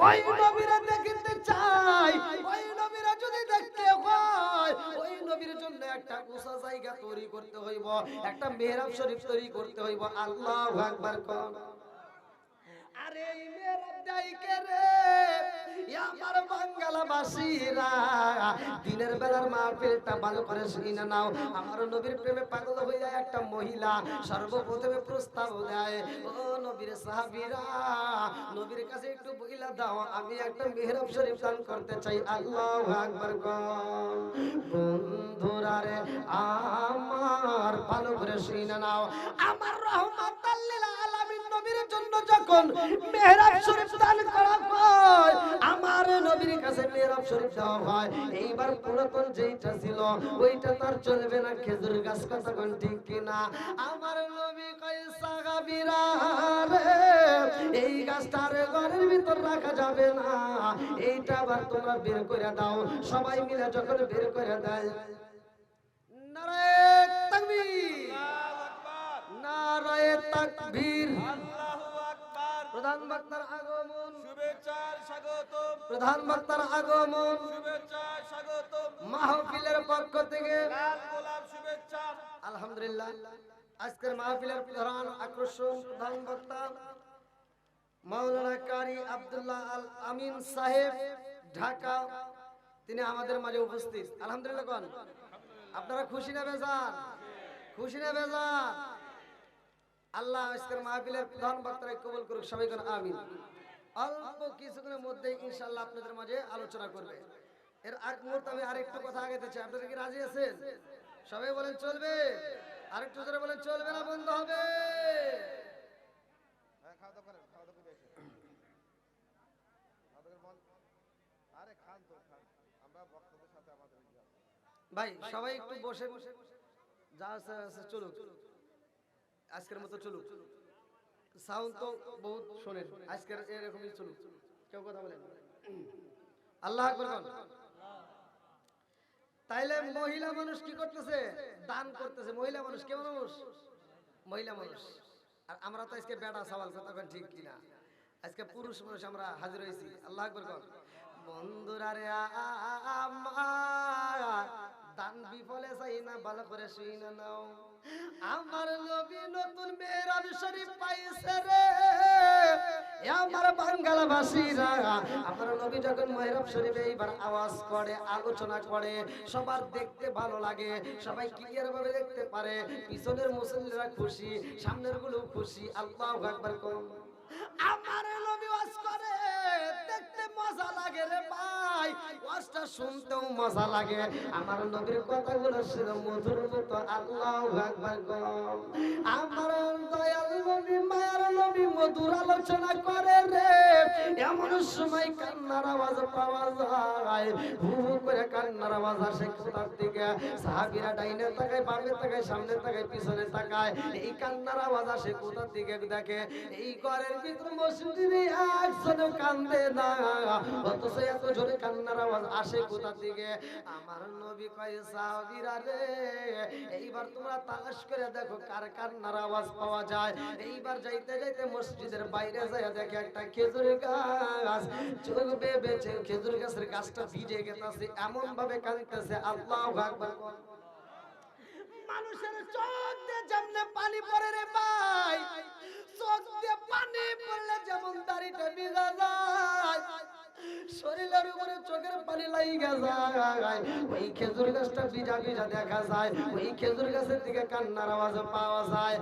ওই নবীরে দেখতে চাই, ওই নবীরা যদি দেখতে হয়, ওই নবীর জন্য একটা উঁচা জায়গা তৈরি করতে হইব, একটা মেহরাব শরীফ তৈরি করতে হইব। আল্লাহু আকবার। আরে এই মেহরাব দাইকে রে আমার বাঙ্গালাবাসীরা, দিনের বেলার মাহফিলটা ভালো করে শুনে নাও। আমার নবীর প্রেমে পাগল হইয়া একটা মহিলা সর্বপ্রথমে প্রস্তাব দেয়, ও নবীর সাহাবীরা, নবীর কাছে একটু বইলা দাও, আমি একটা মেহরাব শরীফ দান করতে চাই। আল্লাহু আকবার। বন্ধুরা রে আমার, ভালো করে শুনে নাও। আমার রহমাতাল লিল আলামিন নবীর জন্য যখন মেহরাব শরীফ দান করা হয়, আমার নবীর কাছে মেহরাব শরীফ দেওয়া হয়, এইবার পুরাতন যেইটা ছিল ওইটা তার চলবে না, খেজুর গাছ। কথা কোন ঠিক কিনা? আমার নবী কয় সাহাবীরা রে, এই গাছটার ঘরের ভিতর রাখা যাবে না, এইটা আবার তোমরা বের করে দাও। সবাই মিলে যখন বের করে দেয়, নারায়ে তাকবীর, নারায়ে তাকবীর, আল্লাহু আকবার। প্রধান বক্তার আগমন, শুভেচ্ছার স্বাগতম, প্রধান বক্তার আগমন, শুভেচ্ছার স্বাগতম, মাহফিলের পক্ষ থেকে লাল গোলাপ শুভেচ্ছা। আলহামদুলিল্লাহ, আজকের মাহফিলের প্রধান আকর্ষণ প্রধান বক্তা মাওলানা কারি আব্দুল্লাহ আল আমিন সাহেব, ঢাকা, তিনি আমাদের মাঝে উপস্থিত। আলহামদুলিল্লাহ কোন আপনারা খুশি না বেজার? খুশি না বেজার? আল্লাহ আজকের মাহফিলের প্রধান বক্তাকে কবুল করুক, সবাই কোন আমিন। অল্প কিছুক্ষণের মধ্যে ইনশাআল্লাহ আপনাদের মাঝে আলোচনা করবে। এর আগ মুহূর্তে আমি আরেকটু কথা আগাতে চাই, আপনারা কি রাজি আছেন? সবাই বলেন চলবে? আরেকটু জোরে বলেন চলবে না বন্ধ হবে? ভাই সবাই একটু বসে যা আছে চলুক, আজকের মতো চলুক। সাউন্ড তো বহুত শোনেন, আজকের এরকমই চলুক, কেউ কথা বলেন। আল্লাহ আকবার বল। তাইলে মহিলা মানুষ কি করতেছে? দান করতেছে। মহিলা মানুষ কে মানুষ? মহিলা মানুষ। আর আমরা তো আজকে বেড়া সওয়াল কথা বলেন ঠিক কিনা? আজকে পুরুষ মানুষ আমরা হাজির হয়েছি। আল্লাহ আকবার বল। বন্ধুরা রে আমার দান বিফলে চাই না, ভালো করে শুই না নাও। আমার নবী নতুন মেহরাব শরীফ পাইছে রে আমার বাঙ্গালবাসীরা। আমার নবী যখন মেহরাব শরীফে এইবার আওয়াজ করে, আলোচনা করে, সবার দেখতে ভালো লাগে, সবাই ক্লিয়ার ভাবে দেখতে পারে। পিছনের মুসল্লিরা খুশি, সামনের গুলো খুশি। আল্লাহু আকবার কোন। আমার নবী ওয়াজ করে, দেখতে মজা লাগে রে ভাই, ওয়াজটা শুনতেও মজা লাগে। আমার নবীর কথাগুলো শুনে মধুর মতো। আল্লাহু আকবার কোন। আমার দয়াল নবী, মায়ার নবী মধুর আলোচনা করে রে, এমন সময় কান্নার আওয়াজ পাওয়া যায়। হু হু করে কান্নার আওয়াজ আসে কোথার থেকে? সাহাবীরা ডাইনে তাকায়, বামে তাকায়, সামনে তাকায়, পিছনে তাকায়। এই কান্নার আওয়াজ আসে কোথার থেকে? দেখে এই ঘরের ভিতর মসজিদে একজনও কান্দে না, অথচ এত জোরে কান্নার আওয়াজ আসে কোথা থেকে? আমার নবী কয় সাহাবীরা রে, এইবার তোমরা তালাশ করে দেখো কার কান্নার আওয়াজ পাওয়া যায়। এইবার যাইতে যাইতে মসজিদের বাইরে যায় দেখে একটা খেজুর গাছ, চোখ বেয়েছে, খেজুর গাছের গাছটা ভিজে গেছে, এমন ভাবে কাঁদতেছে। আল্লাহু আকবার। মানুষের চোখ দিয়ে যেমনে পানি পড়ে রে ভাই, চোখ দিয়ে পানি পড়লে যেমন দাড়িটা ভিজা যায়, শরীরের উপরে চোখের পানি লাইগা যায়, ওই খেজুর গাছটা ভিজা ভিজা দেখা যায়। ওই খেজুর গাছের দিকে কান্নার আওয়াজ পাওয়া যায়।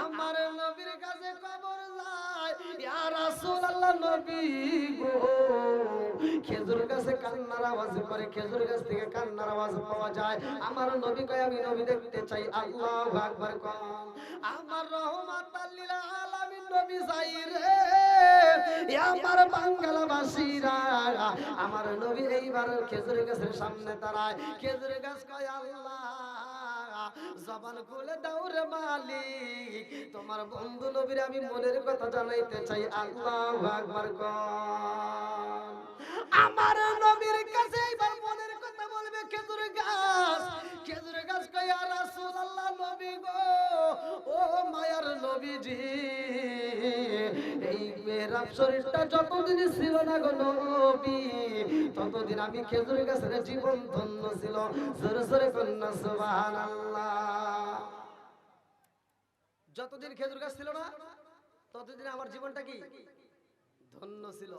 আমার নবীর কাছে খবর যায়, ইয়া রাসূলুল্লাহ নবী গো, খেজুর গাছে কান্নার আওয়াজ করে, খেজুর গাছ থেকে কান্নার আওয়াজ পাওয়া যায়। আমার নবী কয় আমি নবী দেখতে চাই। আল্লাহু আকবার কোন। আমার রহমাতাল লিল আলামিন নবী চাই রে আমার বাঙ্গালবাসীরা। আমার নবী এইবার খেজুর গাছের সামনে দাঁড়ায়। খেজুর গাছ কয় আল্লাহ জবান খুলে দাও রে মালিক, তোমার বন্ধু নবীর আমি মনের কথা জানাইতে চাই। আল্লাহু আকবার কোন। আমার নবীর কাছে এইবার মনের কথা বলবে খেজুর গাছ। খেজুর গাছ কয় ইয়া রাসূলুল্লাহ নবী গো, ও মায়ার নবীজি, এই মেহরাব শরীফটা যতদিন ছিল না গো নবী, ততদিন আমি খেজুর গাছের জীবন ধন্য ছিল। জোরে জোরে কন্যা সুবহানাল্লাহ। যতদিন খেজুর গাছ ছিল না ততদিন আমার জীবনটা কি ধন্য ছিল।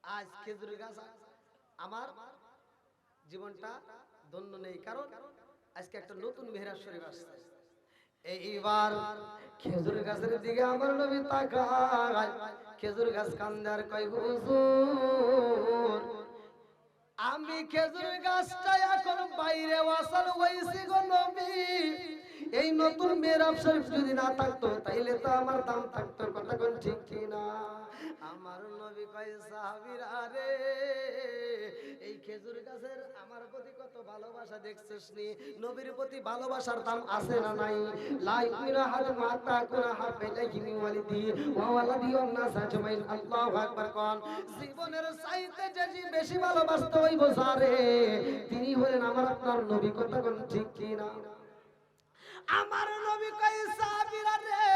আজ খেজুর গাছ আমার জীবনটা ধন্য নেই, কারণ আজকে একটা নতুন মেহরাব শরীফ আসছে। এইবার খেজুর গাছের দিকে আমার নবী তাকায়। খেজুর গাছ কান্দে আর কয় হুজুর, আমি খেজুর গাছটা এখন বাইরে ওয়াসাল হইছি গো নবী। এই নতুন মেহরাব শরীফ যদি না থাকতো তাইলে তো আমার দাম থাকতো। কথা কোন ঠিক কি না? আমার নবী কয় সাহাবীরা রে, এই খেজুর গাছের আমার প্রতি কত ভালোবাসা দেখছিস নি? নবীর প্রতি ভালোবাসার দাম আছে না নাই? লা ইউমিনু আহাদুকুম হাত্তা আকুনা হাব্বা ইলাইহি মিন ওয়ালিদিহি ওয়া ওয়ালাদিহি ওয়ান নাস আজমাইন। আল্লাহু আকবার কোন। জীবনের চাইতে যে বেশি ভালোবাসতে হইব যারে, তিনি হলেন আমার আপনার নবী। কথা কোন ঠিক কি না? আমার নবী কয় সাহাবীরা রে,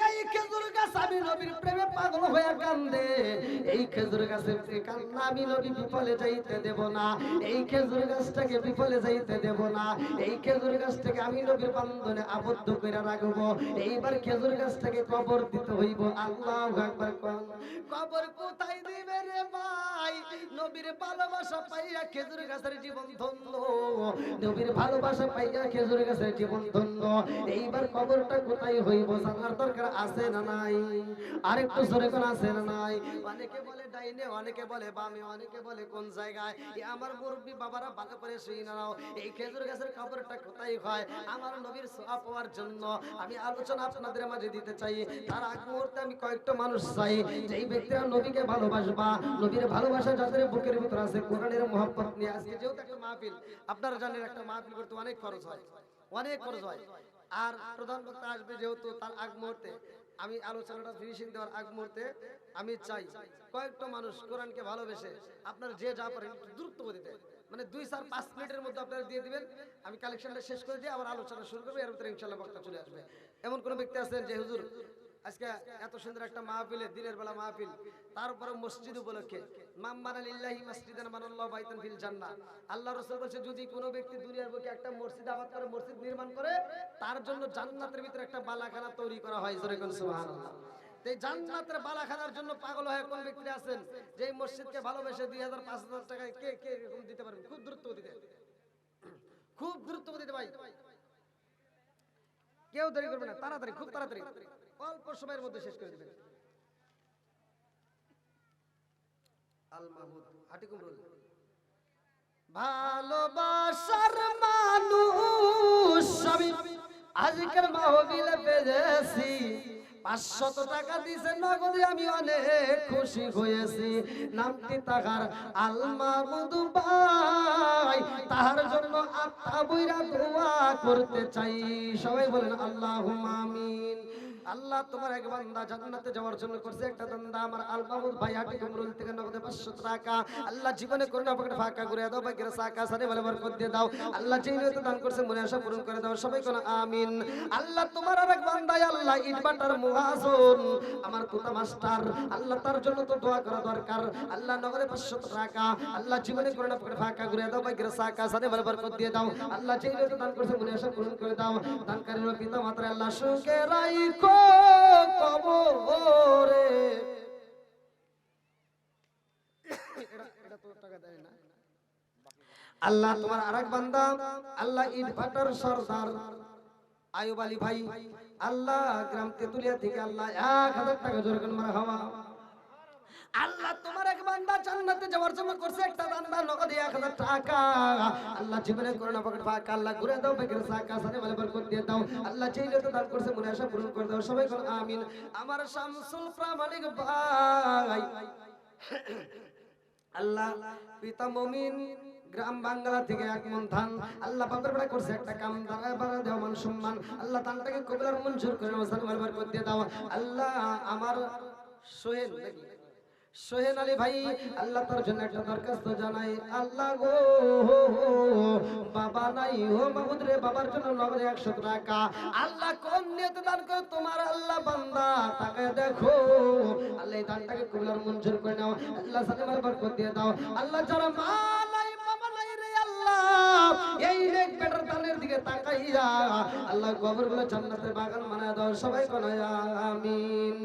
এই খেজুর গাছ আমি নবীর প্রেমে পাগল হয়ে কান্দে। এই খেজুর গাছের কান্না আমি নবী বিফলে যাইতে দেব না। এই খেজুর গাছটাকে বিফলে যাইতে দেব না। এই খেজুর গাছটাকে আমি নবীর বন্ধনে আবদ্ধ করে রাখবো। এইবার খেজুর গাছটাকে কবর দিতে হইব। আল্লাহু আকবার কোন। কবর কোথায় দিবে রে ভাই? নবীর ভালোবাসা পাইয়া খেজুর গাছের জীবন ধন্য, নবীর ভালোবাসা পাইয়া খেজুর গাছের জীবন ধন্য। এইবার কবরটা কোথায় হইব জানার দরকার আছে না নাই? আরেকটু জোরে কোন আছে না নাই? অনেকে বলে ডাইনে, অনেকে বলে বামে, অনেকে বলে কোন জায়গায়। আমার মুরব্বি বাবারা ভালো করে শুই নাও, এই খেজুর গাছের কবরটা কোথায় হয়? আমার নবীর সওয়াব পাওয়ার জন্য আমি আলোচনা আপনাদের মাঝে দিতে চাই। তার আগ মুহূর্তে আমি কয়েকটা মানুষ চাই, যেই ব্যক্তিরা নবীকে ভালোবাসবা, নবীর ভালোবাসা ভালোবাসা যাদের বুকের ভিতর আছে কোরআনের মহব্বত নিয়ে আজকে যেহেতু একটা মাহফিল, আপনারা জানেন একটা মাহফিল করতে অনেক খরচ হয়, অনেক খরচ হয়। আর প্রধান বক্তা আসবে যেহেতু, তার আগ মুহূর্তে আমি আলোচনাটা ফিনিশিং দেওয়ার আগ মুহূর্তে আমি চাই কয়েকটা মানুষ কোরআনকে ভালোবেসে আপনারা যে যা পারেন একটু দ্রুত দিতে, মানে 2-4-5 মিনিটের মধ্যে আপনারা দিয়ে দিবেন। আমি কালেকশনটা শেষ করে দিয়ে আবার আলোচনা শুরু করবো, এর ভিতরে ইনশাআল্লাহ বক্তা চলে আসবে। এমন কোন ব্যক্তি আছেন যে হুজুর আজকে এত সুন্দর একটা মাহফিলে, দিনের বেলা মাহফিল, তারপরে মসজিদ উপলক্ষে মাম্মানা লিল্লাহি মাসজিদান বানাল্লাহু বাইতান ফিল জান্নাহ, আল্লাহ রাসূল বলেছে যদি কোনো ব্যক্তি দুনিয়ার বুকে একটা মসজিদ আবাদ করে, মসজিদ নির্মাণ করে, তার জন্য জান্নাতের ভিতরে একটা বালাখানা তৈরি করা হয়। জোরে কোন সুবহানাল্লাহ। এই জান্নাতের বালাখানার জন্য পাগল হয়ে কোন ব্যক্তি আছেন যে এই মসজিদকে ভালোবেসে 2000-5000 টাকায় কে কে এরকম দিতে পারবেন? খুব দ্রুত দিতে, খুব দ্রুত দিতে ভাই, কেউ দেরি করবে না, তাড়াতাড়ি, খুব তাড়াতাড়ি, অল্প সময়ের মধ্যে শেষ করে দিবেন। আল মাহমুদ হাটিকুমরুল। ভালোবাসার মানুষ আমি আজকের মাহফিলে পেয়েছি, 500 টাকা দিছে নগদে, আমি অনেক খুশি হয়েছি। নামটি তাহার আল মাহমুদ ভাই, তাহার জন্য আত্মা বইরা দোয়া করতে চাই। সবাই বলেন আল্লাহুম্মা আমিন। আল্লাহ তোমার এক বান্দা জান্নাতে যাওয়ার জন্য করছে একটা দান্দা, আমার আল মাহমুদ ভাই হাটিকুমরুল থেকে নগদে 500 টাকা। আল্লাহ জীবনে করুণা পকেট ফাঁকা করে দাও, ভাগ্যের সাকা সারে ভালো বরকত দিয়ে দাও। আল্লাহ যেই নিয়তে দান করছে মনে আশা পূরণ করে দাও। সবাই কোন আমিন। আল্লাহ তোমার আর এক বান্দা আল্লাহ ইটবাটার মুহাসন, আমার তোতা মাস্টার, আল্লাহ তার জন্য তো দোয়া করা দরকার। আল্লাহ নগদে 500 টাকা, আল্লাহ জীবনে করুণা পকেট ফাঁকা করে দাও, ভাগ্যের সাকা সারে ভালো বরকত দিয়ে দাও। আল্লাহ যেই নিয়তে দান করছে মনে আশা পূরণ করে দাও। দানকারীর পিতা মাতা আল্লাহ সুখে রাখো কবরে। এটা তো টাকা দেয় না। আল্লাহ তোমার আরেক বান্দা আল্লাহ ইটভাটার সরদার আয়ুব আলী ভাই, আল্লাহ গ্রাম তেতুলিয়া থেকে আল্লাহ 1000 টাকা জোরে করে মারা হওয়া। আল্লাহ তোমার এক বান্দা জান্নাতে যাওয়ার জন্য করছে একটা দান্দা নগদে 1000 টাকা। আল্লাহ জীবনে করোনা পকেট ফাঁকা, আল্লাহ ঘুরে দাও, বেকের সাকা সাথে ভালো বরকত দিয়ে দাও। আল্লাহ যেই লোক দান করছে মনে আশা পূরণ করে দাও। সবাই বল আমিন। আমার শামসুল প্রামাণিক ভাই আল্লাহ পিতা মুমিন গ্রাম বাংলা থেকে 1 মন ধান, আল্লাহ বাপের বেড়া করছে একটা কাম, দাঁড়া দেওয়া মান সম্মান, আল্লাহ দানটাকে কবুল আর মঞ্জুর করে ওসান ভালো বরকত দিয়ে দাও। আল্লাহ আমার সোহেল নাকি সোহেল আলী ভাই, আল্লাহ তার জন্য একটা দরখাস্ত জানাই। আল্লাহ গো বাবা নাই ও মাহমুদ রে, বাবার জন্য নগদে 100 টাকা। আল্লাহ কোন নিয়তে দান করে তোমার আল্লাহ বান্দা তাকে দেখো, আল্লাহ এই দানটাকে কবুল আর মঞ্জুর করে নাও। আল্লাহ সালামের বরকত দিয়ে দাও। আল্লাহ যারা মা নাই বাবা নাই রে আল্লাহ এই নেক বেটার দানের দিকে তাকাইয়া আল্লাহ কবরগুলো জান্নাতের বাগান বানায় দাও। সবাই কোনা আমিন।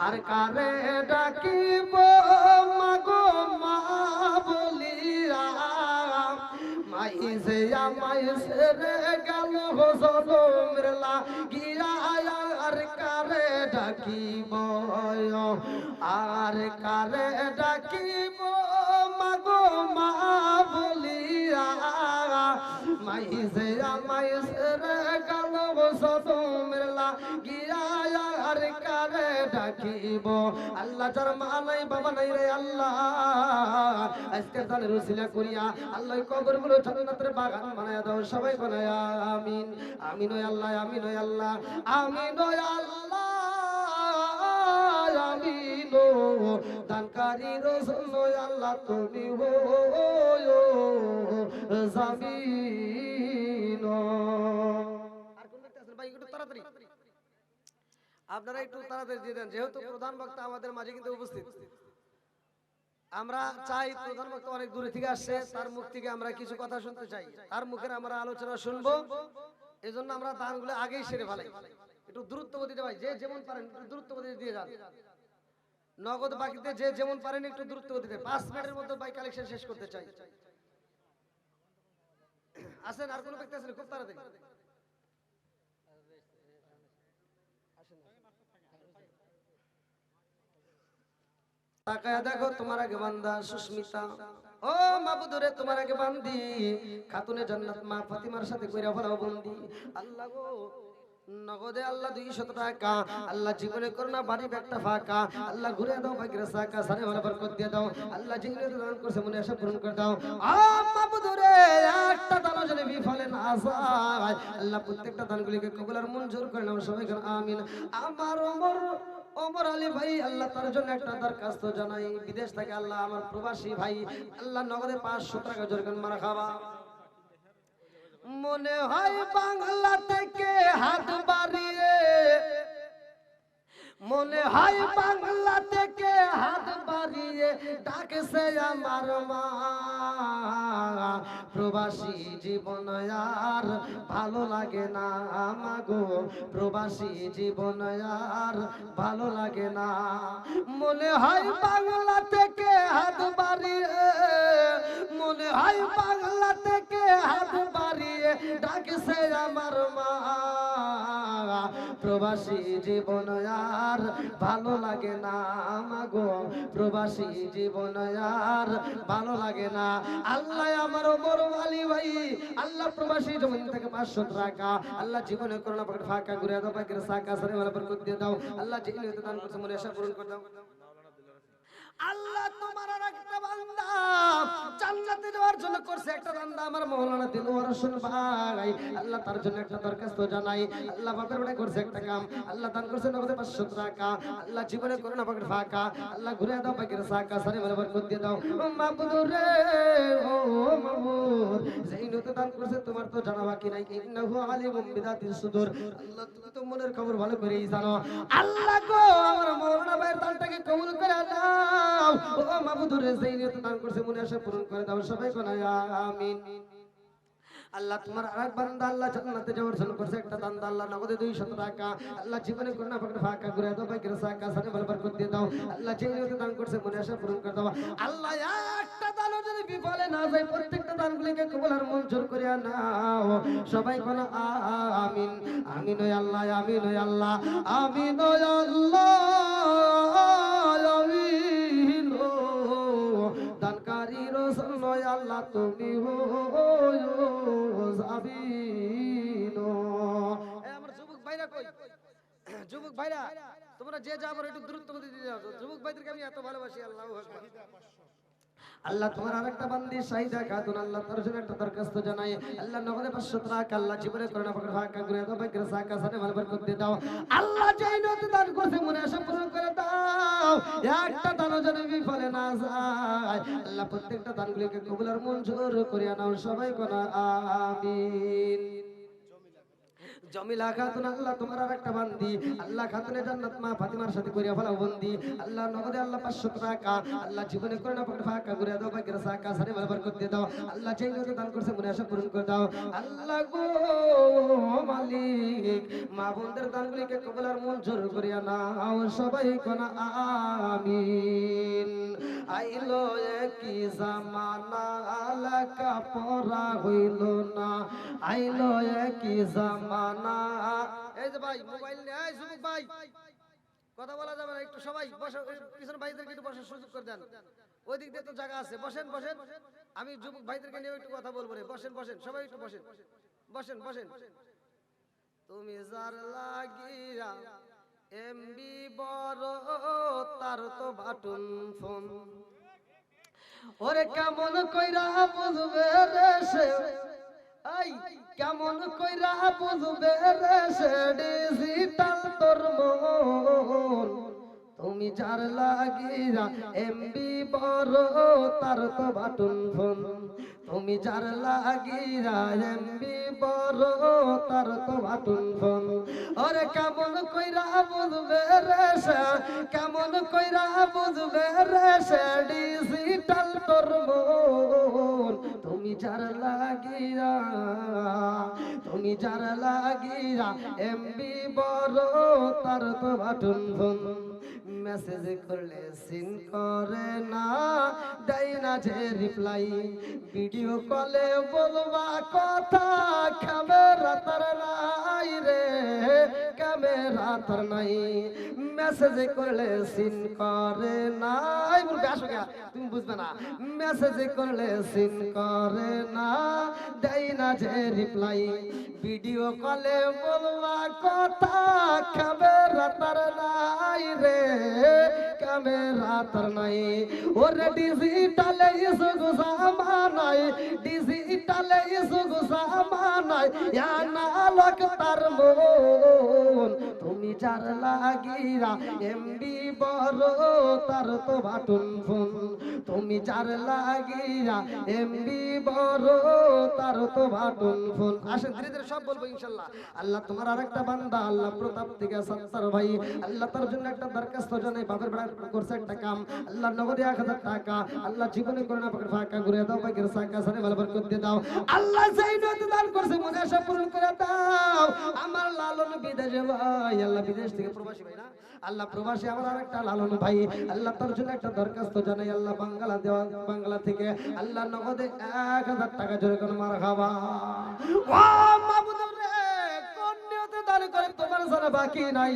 আর কারে ডাকিব মাগো মা বলিয়া, মাইসে মাইসে রে গেল জনমের লাগিয়া। আর কারে ডাকিব, আর কারে ডাকিব মাগো মা বলিয়া, মাইসে মাইসে রে গেল জনমের লাগিয়া। আর কারে ডাকিব আল্লাহ যার মা নাই বাবা নাই রে আল্লাহ আজকে জানের উসিলা করিয়া আল্লাহ কবরগুলো জান্নাতের বাগান বানায়া দাও। সবাই বলে আমিন। আমিন ওই আল্লাহ, আমিন ওই আল্লাহ, আমিন ওই আল্লাহ, আমিন। দানকারী রসুল আল্লাহ তুমি হো জামিন। আর কোন ব্যক্তি আছেন ভাই একটু তাড়াতাড়ি, আপনারা একটু তাড়াতাড়ি দিয়ে দেন, যেহেতু প্রধান বক্তা আমাদের মাঝে কিন্তু উপস্থিত। আমরা চাই প্রধান বক্তা অনেক দূরে থেকে আসছে, তার মুখ থেকে আমরা কিছু কথা শুনতে চাই, তার মুখের আমরা আলোচনা শুনবো। এই জন্য আমরা দানগুলো আগেই সেরে ফেলাই। একটু দ্রুত গতিতে ভাই, যে যেমন পারেন একটু দ্রুত গতিতে দিয়ে যান। নগদ বাকিতে যে যেমন পারেন একটু দ্রুত গতিতে, 5 মিনিটের মধ্যে ভাই কালেকশন শেষ করতে চাই। আসেন, আর কোন ব্যক্তি আছেন? খুব তাড়াতাড়ি তাকায়া দেখো তোমার আগে বান্দা সুস্মিতা, ও মাবুদ রে তোমার আগে বান্দি খাতুনে জান্নাত মা ফাতিমার সাথে কইরা ফলাও বন্দি। আল্লাহ গো নগদে আল্লাহ 200 টাকা, আল্লাহ জীবনে করোনা বাড়ি ব্যাগটা ফাঁকা, আল্লাহ ঘুরে দাও ভাগ্যের চাকা, সারে মালা বরকত দিয়ে দাও, আল্লাহ জীবনে দান করছে মনে আশা পূরণ করে দাও। মাবুদ রে, একটা দানও যেন বিফলে না যায়, আল্লাহ প্রত্যেকটা দানগুলিকে কবুল আর মঞ্জুর করে নাও সবাই করে আমিন। আমার ওমর আলী ভাই, আল্লাহ তার জন্য একটা দরখাস্ত জানাই, বিদেশ থেকে আল্লাহ আমার প্রবাসী ভাই, আল্লাহ নগদে 500 টাকা জোরগান মারা খাওয়া। মনে হয় বাংলা থেকে হাত বাড়িয়ে, মনে হয় বাংলা থেকে হাত বাড়িয়ে ডাকছে আমার মা, প্রবাসী জীবন আর ভালো লাগে না আমাগো, প্রবাসী জীবন আর ভালো লাগে না। মনে হয় বাংলা থেকে হাত বাড়িয়ে, মনে হয় বাংলা থেকে হাত বাড়িয়ে ডাকছে আমার মা, প্রবাসী জীবন আর ভালো লাগে না আমাগো, প্রবাসী জীবন আর ভালো লাগে না। আল্লাহ আমার ওমর আলী ভাই, আল্লাহ প্রবাসী জমিন থেকে 500 টাকা, আল্লাহ জীবনে করোনা পকেট ফাঁকা ঘুরে দাও, পাকের সাকা সারে মালা বরকত দিয়ে দাও, আল্লাহ যে নিয়তে দান করছে মনে আশা পূরণ করে দাও। আল্লাহ তোমার আর একটা বান্দা জান্নাতে যাওয়ার জন্য করছে একটা বান্দা, আমার মাওলানা দিলওয়ার হোসেন ভাই, আল্লাহ তার জন্য একটা দরখাস্ত জানাই, আল্লাহ বাপের বাড়ি করছে একটা কাম, আল্লাহ দান করছে নগদে 500 টাকা, আল্লাহ জীবনে করোনা পকেট ফাঁকা, আল্লাহ ঘুরে দাও পাকের সাকা সারে মালা বরকত দিয়ে দাও। ও মাবুদ রে, ও মাবুদ, যেই নিয়তে দান করছে তোমার তো জানা বাকি নাই, ইন্নাহু আলিমুম বিদাতিস সুদূর, আল্লাহ তুমি তো মনের খবর ভালো করেই জানো। আল্লাহ গো আমার মাওলানা ভাইয়ের দানটাকে কবুল করে নাও, ও মাবুদ রে, যেই নিয়তে দান করছে মনে আশা পূরণ করে দাও সবাই কোনা আমিন। আল্লাহ তোমার আরেক বান্দা আল্লাহ জান্নাতে যাওয়ার জন্য করছে একটা দান, আল্লাহ নগদে 200 টাকা, আল্লাহ জীবনে করোনা পকেট ফাঁকা ঘুরে দাও, পাকের সাকা সারে মালা বরকত দিয়ে দাও, আল্লাহ যেই নিয়তে দান করছে মনে আশা পূরণ করে দাও। আল্লাহ একটা দানও যদি বিফলে না যায়, প্রত্যেকটা দানগুলিকে কবুল আর মঞ্জুর করে নাও সবাই কোনা আমিন। আমিন ও আল্লাহ, আমিন ও আল্লাহ, আমিন ও আল্লাহ, আমিন ও দানকারী রসুল নয় আল্লাহ তুমি হো আমিন। আমার যুবক ভাইরা কই, যুবক ভাইরা তোমরা যে যাবার একটু দূরত্ব দিয়ে যাও, যুবক ভাইদেরকে আমি এত ভালোবাসি। আল্লাহু আকবার। আল্লাহ তোমার আরেকটা বান্দি শাহিদা খাতুন, আল্লাহ তার জন্য একটা দরখাস্ত জানাই, আল্লাহ নগদে 500 টাকা, আল্লাহ জীবনে করোনা পকেট ফাঁকা ঘুরে দাও, পাকের সাকা সারে মালা বরকত দিয়ে দাও, আল্লাহ যেই নিয়তে দান করছে মনে আশা পূরণ করে দাও, একটা দানও যেন বিফলে না যায়, আল্লাহ প্রত্যেকটা দানগুলিকে কবুল আর মঞ্জুর করে নাও সবাই কোনা আমিন। জমিলা খাতুন, আল্লাহ তোমার আর একটা বান্দি, আল্লাহ খাতুনে জান্নাত মা ফাতিমার সাথে করিয়া ফেলাও বন্দি, আল্লাহ নগদে আল্লাহ 500 টাকা, আল্লাহ জীবনে করোনা পকেট ফাঁকা ঘুরে দাও, পাকের সাকা সারে মালা বরকত দিয়ে দাও, আল্লাহ যেই নিয়তে দান করছে মনে আশা পূরণ করে দাও। আল্লাহ গো মালিক, মা বোনদের দানগুলিকে কবুল আর মঞ্জুর করিয়া নাও সবাই কোনা আমিন। আইলো একই জামানা লেখা পড়া হইল না, আইলো একই জামানা। এই যে ভাই মোবাইল নিয়ে, এই যুবক ভাই কথা বলা যাবে না, একটু সবাই বসে, পিছনে ভাইদেরকে একটু বসার সুযোগ করে দেন, ওই দিক দিয়ে তো জায়গা আছে, বসেন বসেন, আমি যুবক ভাইদেরকে নিয়ে একটু কথা বলবো রে, বসেন বসেন সবাই একটু বসেন বসেন বসেন। তুমি যার লাগিয়া এমবি বড় তার তো বাটন ফোন, ওরে কেমন কইরা বুঝবে রে সে, আই কেমন কইরা বুঝবে রে সে ডিজিটাল তোর মন, তুমি যার লাগিয়া এমবি বড় তার তো বাটন ফোন, তুমি যার লাগিয়া এমবি বড় তার তো বাটন ফোন, ওরে কেমন কইরা বুঝবে রে সে, কেমন কইরা বুঝবে রে সে ডিজিটাল তোর মন, তুমি যার লাগিয়া, তুমি যার লাগিয়া এমবি বড় তার তো বাটন ফোন, মেসেজ করলে সিন করে না, দেয় না যে রিপ্লাই, ভিডিও কলে বলবা কথা ক্যামেরা তার নাই রে, ক্যামেরা ক্যামেরা তার নাই, মেসেজ করলে সিন করে নাই। বলবে আসো গা, তুমি বুঝবে না। মেসেজ করলে সিন করে না, দেয় না যে রিপ্লাই। ভিডিও কলে বলবা কথা, ক্যামেরা তার নাই রে, ক্যামেরা তার নাই। ওরে ডিজিটালে ইসুক জামানায়, ডিজিটালে ইসুক জামানায় আনালক তার মন। তুমি যার লাগিরা এমবি বড়, তার তো বাটন ফোন। তুমি যার লাগিরা এমবি বড়, তার তো বাটন ফোন। আসেন ধীরে ধীরে সব বলবো ইনশাআল্লাহ। আল্লাহ তোমার আরেকটা বান্দা, আল্লাহ প্রতাপ থেকে সত্তর ভাই, আল্লাহ তার জন্য একটা দরখাস্ত জানাই। বাপের বেড়া করছে একটা কাম, আল্লাহ নগদে 1000 টাকা, আল্লাহ জীবনে করে না পাকে ফাঁকা ঘুরে দাও, পাকের সাকা সারে ভালো বরকত দিয়ে দাও। আল্লাহ যেই নদী দান করছে মনে আশা পূরণ করে দাও। আমার লালন বিদেশে ভাই, আল্লাহ বিদেশ থেকে প্রবাসী ভাই না, আল্লাহ প্রবাসী আমার আরেকটা লালন ভাই, আল্লাহ তার জন্য একটা দরখাস্ত জানাই। আল্লাহ বাংলা দেওয়া, বাংলা থেকে আল্লাহ নগদে 1000 টাকা জোরে করে মারহাবা। ও মাবুদ রে, কোন নিয়তে দান করে তোমার জানা বাকি নাই।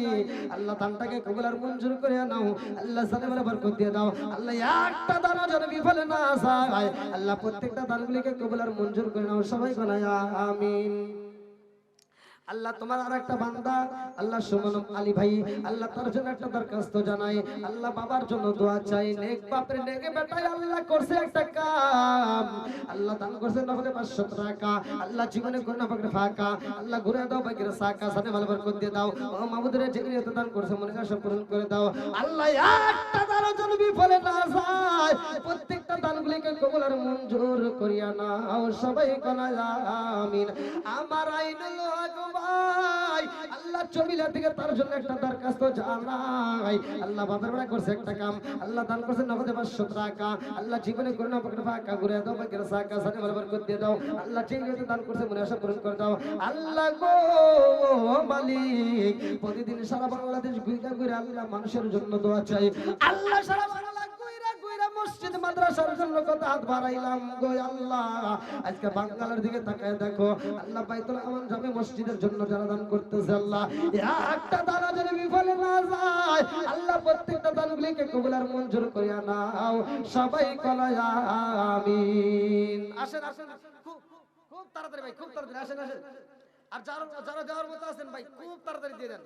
আল্লাহ দানটাকে কবুল আর মঞ্জুর করে নাও। আল্লাহ জানে বলে বরকত দিয়ে দাও। আল্লাহ একটা দান যেন বিফলে না যায়। আল্লাহ প্রত্যেকটা দানগুলিকে কবুল আর মঞ্জুর করে নাও। সবাই বলে আমিন। আল্লাহ তোমার আর একটা বান্দা, আল্লাহ সুমন আলী ভাই, আল্লাহ তার জন্য একটা দরখাস্ত জানাই। আল্লাহ বাবার জন্য দোয়া চাই। নেক বাপরে নেকে বেটায় আল্লাহ করছে একটা কাম, আল্লাহ দান করছে নগদে 500 টাকা। আল্লাহ জীবনে করে না পাকে ফাঁকা, আল্লাহ ঘুরে দাও পাকের সাকা সাথে ভালো বরকত দিয়ে দাও। ও মাবুদের যে নিয়ত দান করছে মনে আশা পূরণ করে দাও। আল্লাহ একটা দানও যেন বিফলে না যায়। প্রত্যেকটা দানগুলিকে কবুল আর মঞ্জুর করিয়া নাও। সবাই বলে আমিন। আমার আইনুল হক ভাই, আল্লাহ চবিলা থেকে তার জন্য একটা দরখাস্ত জানাই। আল্লাহ বাবার বেড়া করছে একটা কাম, আল্লাহ দান করছে নগদে 500 টাকা। আল্লাহ জীবনে করে না পাকে ফাঁকা ঘুরে দাও, পাকের সাকা সাথে ভালো বরকত দিয়ে দাও। আল্লাহ যে নিয়ত দান করছে মনে আশা পূরণ করে দাও। আল্লাহ গো মালিক, প্রতিদিন সারা বাংলাদেশ ঘুরে ঘুরে আল্লাহ মানুষের জন্য দোয়া চাই। আল্লাহ সারা বাংলা মসজিদ মাদ্রাসার জন্য কত হাত বাড়াইলাম গো আল্লাহ। আজকে বাঙ্গালের দিকে তাকায় দেখো, আল্লাহ বাইতুল আমান জামে মসজিদের জন্য যারা দান করতেছে, আল্লাহ একটা দানা যেন বিফলে না যায়। আল্লাহ প্রত্যেকটা দানগুলিকে কবুল আর মঞ্জুর করিয়া নাও। সবাই কলায় আমিন। আসেন আসেন, খুব তাড়াতাড়ি ভাই, খুব তাড়াতাড়ি আসেন আসেন। আর যারা দেওয়ার মতো আছেন ভাই খুব তাড়াতাড়ি দিয়ে দেন।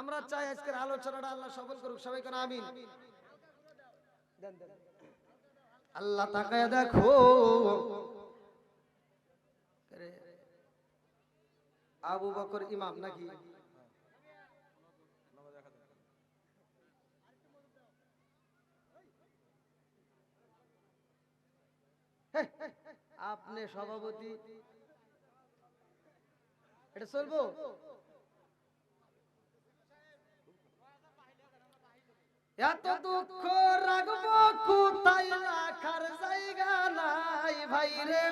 আমরা চাই আজকের আলোচনাটা আল্লাহ সফল করুক। সবাই কেন আমিন। আল্লাহ তাকায় দেখো, আবু বকর ইমাম নাকি? আপনি সভাপতি, এটা চলবো? এত দুঃখ রাখবো কোথায়, রাখার জায়গা নাই ভাই রে।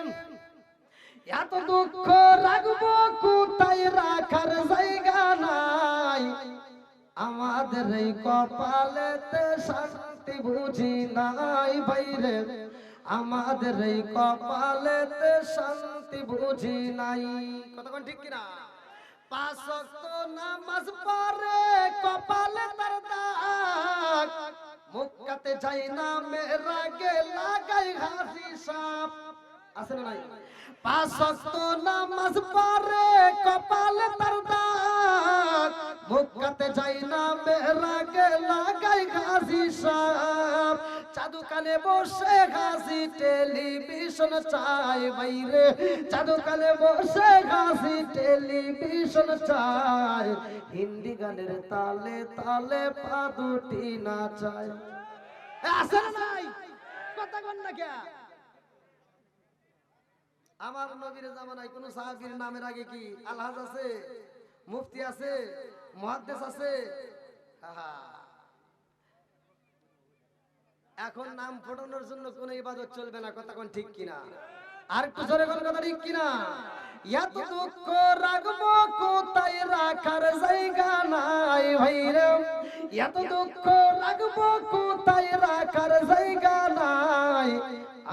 এত দুঃখ রাখবো কোথায়, রাখার জায়গা নাই। আমাদের এই কপালেতে শান্তি বুঝি নাই ভাই রে। আমাদের এই কপালেতে শান্তি বুঝি নাই। কতক্ষণ ঠিক কিনা? 5 ওয়াক্ত নামাজ পড়ে কপালে তার দাগ, মুক্কাতে যাই না মেরাগে লাগাই হাসি সাপ। আছে না নাই? 5 ওয়াক্ত নামাজ পড়ে কপালে তার দাগ, মুক্কাতে যাই না মেরাগে লাগাই হাসি সাপ। চাদু কানে বসে হাসি টেলিভিশন চাই বাইরে, চাদু কানে বসে হাসি টেলিভিশন চাই। হিন্দি গানের তালে তালে পা দুটি নাচায়। আছে না নাই? কথা কন না কে? আমার নবীর জামানায় কোন সাহাবীর নামের আগে কি আলহাজ আছে, মুফতি আছে, মুহাদ্দিস আছে? এখন নাম ফোটানোর জন্য কোন ইবাদত চলবে না। কথা কোন ঠিক কিনা? আর একটু জোরে কোন কথা ঠিক কিনা? এত দুঃখ রাখবো কোথায়, রাখার জায়গা নাই ভাই রে। এত দুঃখ রাখবো কোথায়, রাখার জায়গা নাই।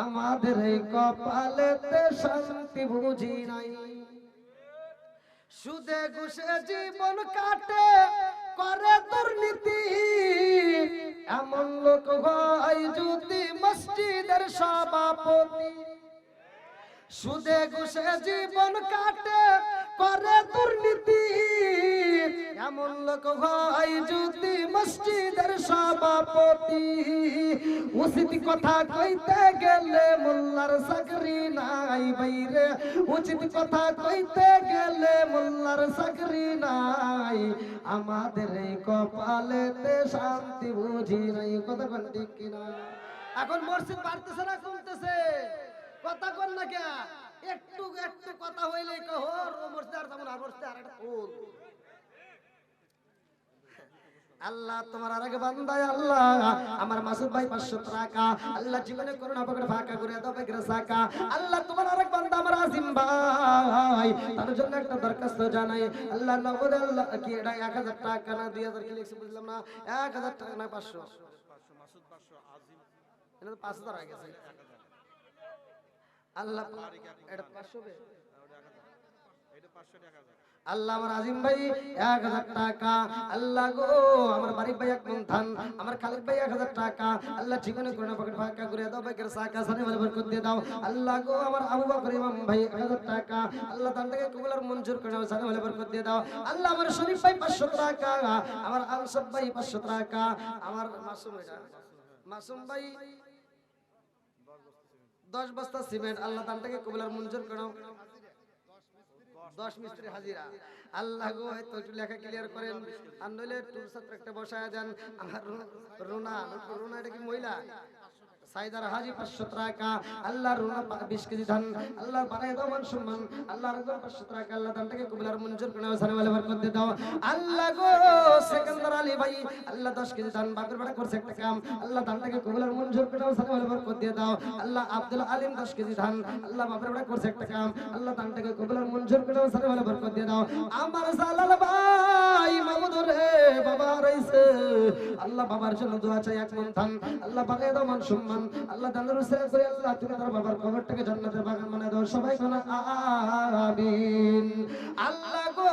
আমাদের এই কপালেতে শান্তি বুঝি নাই। সুদে ঘুষে জীবন কাটে করে দুর্নীতি, এমন লোক হয় যদি মসজিদের সভাপতি। সুদে ঘুষে জীবন কাটে করে দুর্নীতি, এমন লোক হয় যদি মসজিদের সভাপতি। উচিত কথা কইতে গেলে মোল্লার চাকরি নাই বাইরে, উচিত কথা কইতে গেলে মোল্লার চাকরি নাই। আমাদের এই কপালেতে শান্তি বুঝি নাই, কথা কোন ঠিক কিনা? এখন মসজিদ বাড়তেছে না কমতেছে? কথা কর না কে? একটু একটু কথা হইলেই কহ ও মসজিদ আর তেমন আর মসজিদ আর একটা ফুল। আল্লাহ তোমার আরেক বান্দায় আল্লাহ আমার মাসুদ ভাই 500 টাকা আল্লাহ জীবনে করুণা করে ফাঁকা করে দাও বেগরা সাকা। আল্লাহ তোমার আরেক বান্দা আমার আজিম ভাই, তার জন্য একটা দরখাস্ত জানাই। আল্লাহ নগদ আল্লাহ কি এটা 1000 টাকা না 2000 কি লিখছে বুঝলাম না, 1000 টাকা না 500 মাসুদ 500 আজিম এটা তো 5000 হয়ে গেছে। আল্লাহ এটা 500 বে এটা 500 টাকা। আল্লাহ আমার আজিম ভাই 1000 টাকা, আল্লাহ গো আমার বারিক ভাই 1 মন ধান, আমার খালিদ ভাই 1000 টাকা আল্লাহ জীবনে করুণা পকেট ফাঁকা করে দাও বেগের সাকা সানে বলে বরকত দিয়ে দাও। আল্লাহ গো আমার আবু বকর ইমাম ভাই 1000 টাকা আল্লাহ তার থেকে কবুল আর মঞ্জুর করে দাও সানে বলে বরকত দিয়ে দাও। আল্লাহ আমার শরীফ ভাই 500 টাকা, আমার আনসাব ভাই 500 টাকা, আমার মাসুম ভাই 10 বস্তা সিমেন্ট আল্লাহ তার থেকে কবুল আর মঞ্জুর করে দাও। 10 মিস্ত্রি হাজিরা আল্লাহ গো হয়তো একটু লেখা ক্লিয়ার করেন, আর নইলে টুল ছাত্র একটা বসায় দেন। আমার রুনা রুনা এটা কি মহিলা সাইদার হাজি 500 টাকা আল্লাহ রুনা 20 কেজি ধান আল্লাহ বানায় দাও মান সম্মান আল্লাহ রাজা 500 টাকা আল্লাহ দান থেকে কবুল আর মঞ্জুর করে নাও সানে ওয়ালা বরকত দিয়ে দাও। আল্লাহ গো সেকেন্দার আলী ভাই আল্লাহ 10 কেজি ধান বাগের বাড়া করছে একটা কাম আল্লাহ দান থেকে কবুল আর মঞ্জুর করে নাও সানে ওয়ালা বরকত দিয়ে দাও। আল্লাহ আব্দুল আলিম 10 কেজি ধান আল্লাহ বাগের বাড়া করছে একটা কাম আল্লাহ দান থেকে কবুল আর মঞ্জুর করে নাও সানে ওয়ালা বরকত দিয়ে দাও। আমার জালাল ভাই মামুদ রে বাবা রইছে আল্লাহ বাবার জন্য দোয়া চাই 1 মন ধান আল্লাহ বাগায় দাও মান সম্মান আল্লাহ দানের উসিলা করে আল্লাহ তুমি তার বাবার কবরটাকে জান্নাতের বাগান বানায় দাও। সবাই কোন আমিন। আল্লাহ গো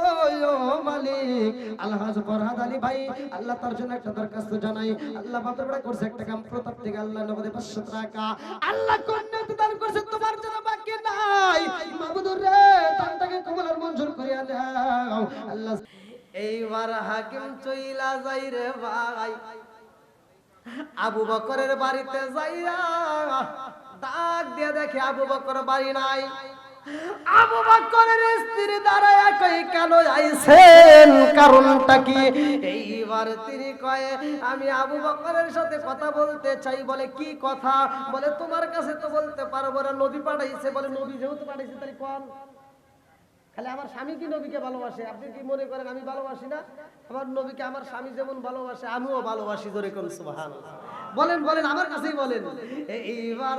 মালিক আলহাজ ফরহাদ আলী ভাই আল্লাহ তার জন্য একটা দরখাস্ত জানাই। আল্লাহ বাবার বড় করছে একটা কাম প্রতাপ থেকে আল্লাহ নগদে 500 টাকা আল্লাহ কন্যাতে দান করছে তোমার জন্য বাকি নাই মাবুদ রে দানটাকে কবুল আর মঞ্জুর করিয়া দাও। আল্লাহ এইবার হাকিম চইলা যাই রে ভাই আবু বকরের বাড়িতে যাইয়া ডাক দিয়ে দেখে আবু বকর বাড়ি নাই। আবু বকরের স্ত্রী দাঁড়ায় কই কেন আইছেন কারণটা কি? এইবার তিনি কয় আমি আবু বকরের সাথে কথা বলতে চাই। বলে কি কথা? বলে তোমার কাছে তো বলতে পারবো না, নবী পাঠাইছে। বলে নবী যেহেতু পাঠাইছে তাহলে কোন খালি আমার স্বামী কি নবীকে ভালোবাসে? আপনি কি মনে করেন আমি ভালোবাসি না? আমার নবীকে আমার স্বামী যেমন ভালোবাসে আমিও ভালোবাসি। জোরে কোন সুবহানাল্লাহ বলেন বলেন আমার কাছেই বলেন। এইবার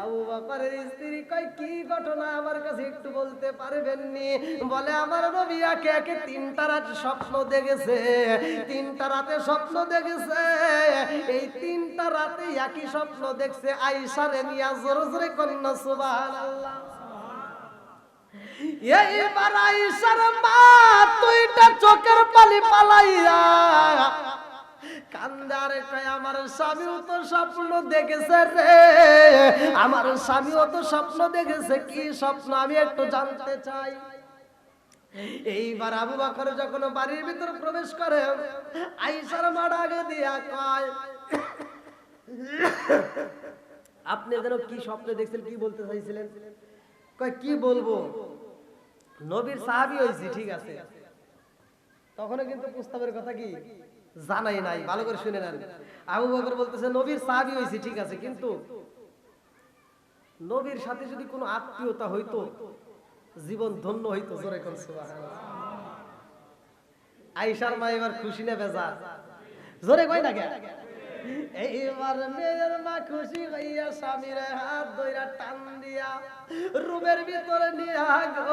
আবু বকরের স্ত্রী কয় কি ঘটনা আমার কাছে একটু বলতে পারবেন নি? বলে আমার নবী একে একে 3টা রাত স্বপ্ন দেখেছে। 3টা রাতে স্বপ্ন দেখেছে। এই 3টা রাতে একই স্বপ্ন দেখছে আয়েশারে নিয়া। জোরে জোরে কোন সুবহানাল্লাহ। এইবার আয়েশার মা 2টা চোখের পানি পালাইয়া কান্দার কয় আমার স্বামীও তো স্বপ্ন দেখেছে রে, আমার স্বামীও তো স্বপ্ন দেখেছে। কি স্বপ্ন আমি একটু জানতে চাই। এইবার আবু বকর যখন বাড়ির ভিতর প্রবেশ করে আয়েশার মা ডাকে দিয়া কয় আপনি যেন কি স্বপ্ন দেখছেন, কি বলতে চাইছিলেন? কয় কি বলবো, নবীর সাহাবী হইছি ঠিক আছে, তখন কিন্তু প্রস্তাবের কথা কি জানাই নাই। ভালো করে শুনে নেন। আবু বকর বলতেছে নবীর সাহাবী হইছি ঠিক আছে, কিন্তু নবীর সাথে যদি কোনো আত্মীয়তা হইতো জীবন ধন্য হইতো। জোরে কোন সুবহানাল্লাহ। আয়েশার মা এবার খুশি না বেজার? জোরে কই না কেন? এইবার মেয়ের মা খুশি হইয়া স্বামীর হাত ধইরা টান দিয়া রুমের ভিতরে নিয়ে গো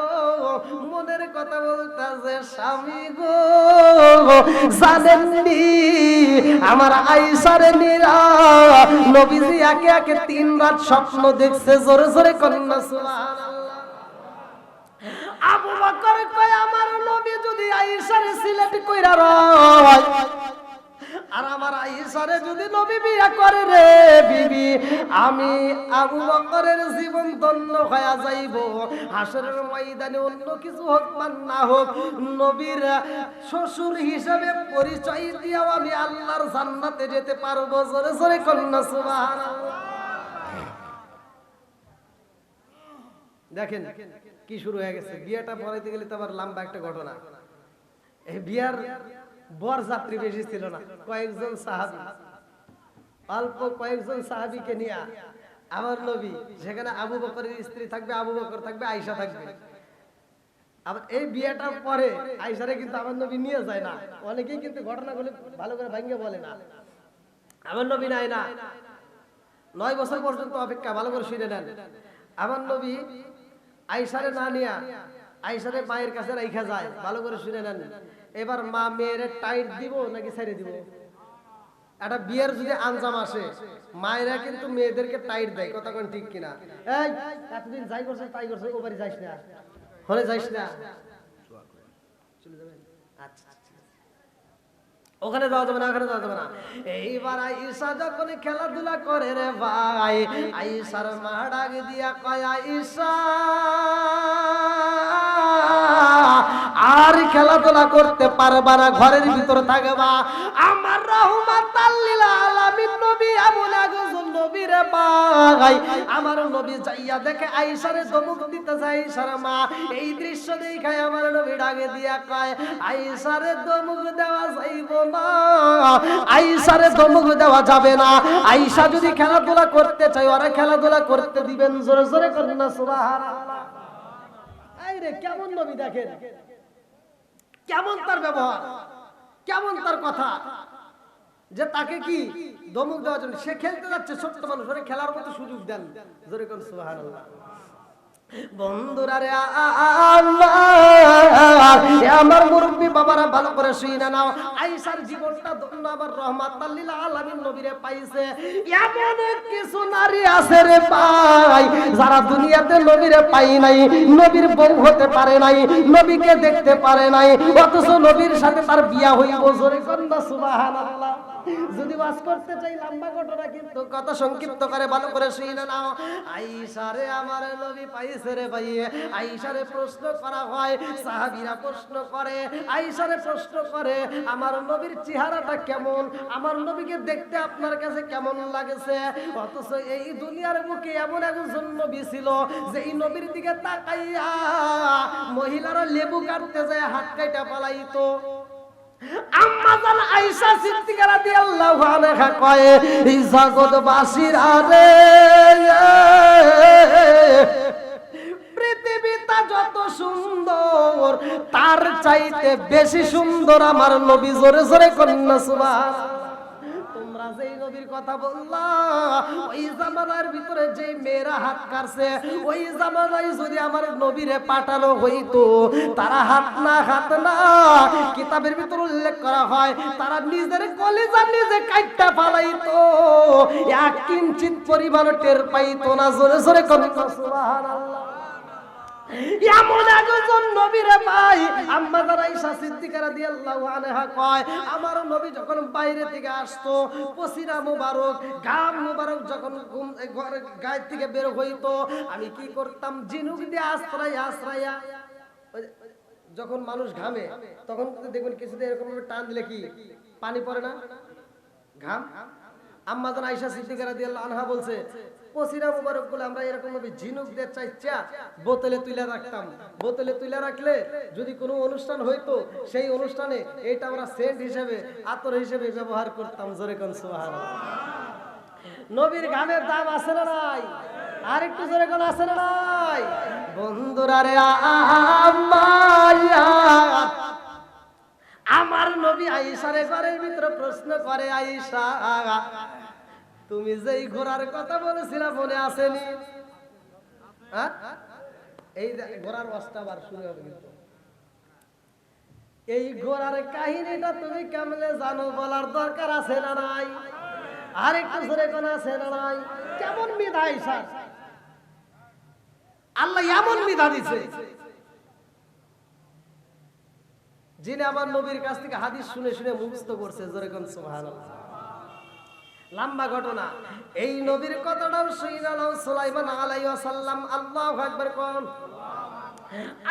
মনের কথা বলতেছে স্বামী গো জানেননি আমার আয়েশারে নিরা নবীজি একে একে 3 রাত স্বপ্ন দেখছে। জোরে জোরে কন্যা সুবহানাল্লাহ। আবু বকর কয় আমার নবী যদি আয়েশার সিলেট কইরা রয় আর আমার আয়েশারে যদি নবী বিয়া করে রে বিবি, আমি আবু বকরের জীবন ধন্য হয়ে যাইব। হাসরের ময়দানে অন্য কিছু হোক বা না হোক, নবীর শ্বশুর হিসেবে পরিচয় দিয়েও আমি আল্লাহর জান্নাতে যেতে পারবো। জোরে জোরে কন্যা সুবহানাল্লাহ। দেখেন কি শুরু হয়ে গেছে। বিয়েটা পড়াইতে গেলে তো আবার লম্বা একটা ঘটনা। এই বিয়ার বর যাত্রী বেশি ছিল না, কয়েকজন সাহাবী, অল্প কয়েকজন সাহাবীকে নিয়ে আমার নবী, সেখানে আবু বকরের স্ত্রী থাকবে, আবু বকর থাকবে, আয়েশা থাকবে। আবার এই বিয়েটার পরে আয়েশারে কিন্তু আমার নবী নিয়ে যায় না। অনেকেই কিন্তু ঘটনাগুলো ভালো করে ভাঙিয়ে বলে না। আমার নবী নাই না, 9 বছর পর্যন্ত অপেক্ষা, ভালো করে শুনে নেন। আমার নবী আয়েশারে না নিয়া আয়েশারে মায়ের কাছে রাইখা যায়, ভালো করে শুনে নেন। এবার মা মেয়ের টাইট দিব নাকি ছেড়ে দিব? একটা বিয়ের যদি আঞ্জাম আসে, মায়েরা কিন্তু মেয়েদেরকে টাইট দেয়, কথা কোন ঠিক কিনা? এই এতদিন যাই করছে তাই করছে, ও বাড়ি যাইস না, হলে যাইস না, চলে যাবেন, আচ্ছা ওখানে যাওয়া যাবে না, ওখানে যাওয়া যাবে না। এইবার আয়েশা যখন খেলাধুলা করে রে ভাই, আয়েশার মা ডাক দিয়া কয় আয়েশা আর খেলাধুলা করতে পারবা না, ঘরের ভিতর থাকবা। আমার রাহমাতাল লিল আলামিন নবী এমন একজন নবী রে ভাই, আমার নবী যাইয়া দেখে আয়েশারে ধমক দিতে যায় আয়েশার মা। এই দৃশ্য দেখে আমার নবী ডাকে দিয়া কয় আয়েশারে ধমক দেওয়া যাইব না, আয়েশারে ধমক দেওয়া যাবে না। আয়েশা যদি খেলাধুলা করতে চায়, ওরা খেলাধুলা করতে দিবেন। জোরে জোরে করেন না সুবহানাল্লাহ। এই রে কেমন নবী দেখেন, কেমন তার ব্যবহার, কেমন তার কথা, যে তাকে কি ধমক দেওয়ার জন্য সে খেলতে যাচ্ছে, ছোট্ট মানুষ, ওরে খেলার মতো সুযোগ দেন। জোরে কোন সুবহানাল্লাহ। বন্ধুরা রে আমার মুরব্বী বাবারা ভালো করে শুনে নাও, আয়েশার জীবনটা ধন্য, আবার রাহমাতাল লিল আলামিন নবীরে পাইছে। এমন কিছু নারী আছে রে ভাই, যারা দুনিয়াতে নবীরে পাই নাই, নবীর বউ হতে পারে নাই, নবীকে দেখতে পারে নাই, অথচ নবীর সাথে তার বিয়া হইব। জোরে কন্না সুবহানাল্লাহ। যদি বাস করতে চাই লম্বা ঘটনা, কিন্তু কথা সংক্ষিপ্ত করে ভালো করে শুনে নাও। আয়েশারে আমার নবী পাইছে রে ভাই। আয়েশারে প্রশ্ন করা হয়, সাহাবীরা প্রশ্ন করে, আয়েশারে প্রশ্ন করে আমার নবীর চেহারাটা কেমন, আমার নবীকে দেখতে আপনার কাছে কেমন লাগেছে? অথচ এই দুনিয়ার বুকে এমন একজন নবী ছিল যে এই নবীর দিকে তাকাইয়া মহিলারা লেবু কাটতে যায় হাত কাটা পালাইতো। আম্মা জান আয়েশা সিদ্দিকা রাদিয়াল্লাহু আনহা কয় এই জগৎবাসীরা রে, পৃথিবীটা যত সুন্দর তার চাইতে বেশি সুন্দর আমার নবী। জোরে জোরে কন্না সুবহানাল্লাহ। তোমরা যেই নবীর কথা বললা, ওই জামানার ভিতরে যেই মেয়েরা হাত কাটছে, ওই জামানায় যদি আমার নবীরে পাঠানো হইতো, তারা হাত না কিতাবের ভিতর উল্লেখ করা হয় তারা নিজের কলিজা নিজে কাটটা ফালাইতো, এক কিঞ্চিত পরিমাণ টের পাইতো না। জোরে জোরে কন্না সুবহানাল্লাহ। এমন একজন নবী রে ভাই। আম্মা জান আয়েশা সিদ্দিকা রাদিয়াল্লাহু আনহা কয় আমার নবী যখন বাইরে থেকে আসতো, পসিনা মুবারক, ঘাম মুবারক যখন গায়ে থেকে বের হইতো, আমি কি করতাম, ঝিনুক দিয়ে আশ্রায়া যখন মানুষ ঘামে তখন দেখবেন কিছুতে এরকম ভাবে টান দিলে কি পানি পড়ে না, ঘাম। আম্মা জান আয়েশা সিদ্দিকা রাদিয়াল্লাহু আনহা বলছে পসিনা মুবারক গুলো আমরা এরকম ভাবে ঝিনুক দিয়ে চাইচা বোতলে তুলে রাখতাম। বোতলে তুলে রাখলে যদি কোনো অনুষ্ঠান হইতো, সেই অনুষ্ঠানে এইটা আমরা সেন্ট হিসেবে, আতর হিসেবে ব্যবহার করতাম। জোরে কোন সুবহানাল্লাহ। নবীর গানের দাম আছে না নাই? আর একটু জোরে কোন আছে না নাই? বন্ধুরা রে আমার নবী আয়েশারে ঘরের ভিতরে প্রশ্ন করে, আয়েশা তুমি যেই ঘোড়ার কথা বলেছিলা মনে আসেনি? এই ঘোড়ার ওয়াজটা আবার শুরু হবে, কিন্তু এই ঘোড়ার কাহিনীটা তুমি কেমনে জানো বলার দরকার আছে না নাই? আর একটু জোরে কোন আছে না নাই? কেমন মেধা আয়েশা, আল্লাহ এমন মেধা দিছে যিনি আমার নবীর কাছ থেকে হাদিস শুনে শুনে মুখস্থ করছে, জোরে কোন সুবহানাল্লাহ। লম্বা ঘটনা, এই নবীর কথাটাও শুনালো সুলাইমান আলাইহিস সালাম। আল্লাহু আকবার কোন।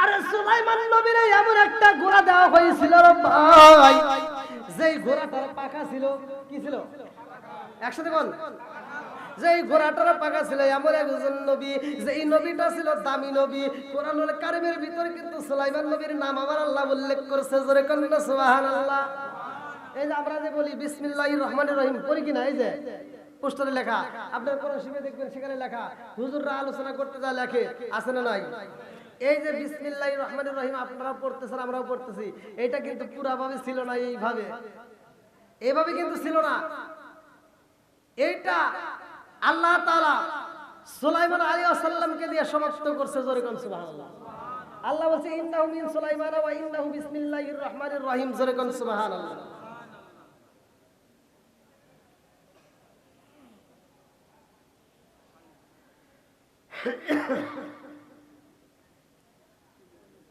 আরে সুলাইমান নবীর এমন একটা ঘোড়া দেওয়া হয়েছিল রে ভাই, যেই ঘোড়াটার পাখা ছিল, কি ছিল? একসাথে কোন। যেই ঘোড়াটার পাখা ছিল, এমন একজন নবী, যেই নবীটা ছিল দামি নবী। কোরআনুল কারীমের ভিতরে কিন্তু সুলাইমান নবীর নাম আমার আল্লাহ উল্লেখ করেছে, জোরে কোন সুবহানাল্লাহ। এই যে আমরা যে বলি বিসমিল্লাহির রহমানির রহিম করি কিনা, এই যে পোস্টারে লেখা, আপনার কোরআন শিখে দেখবেন সেখানে লেখা, হুজুররা আলোচনা করতে যা লেখে, আছে না নাই? এই যে বিসমিল্লাহির রহমানির রহিম আপনারা পড়তেছেন, আমরাও পড়তেছি, এটা কিন্তু পুরাভাবে ছিল না, এইভাবে কিন্তু ছিল না। এইটা আল্লাহ তাআলা সুলাইমান আলাইহিস সালামকে দিয়ে সমাপ্ত করছে, জোরে কোন সুবহানাল্লাহ। আল্লাহ বলছে ইন্নাহু মিন সুলাইমান ওয়া ইন্নাহু বিসমিল্লাহির রহমানির রহিম, জোরে কোন সুবহানাল্লাহ।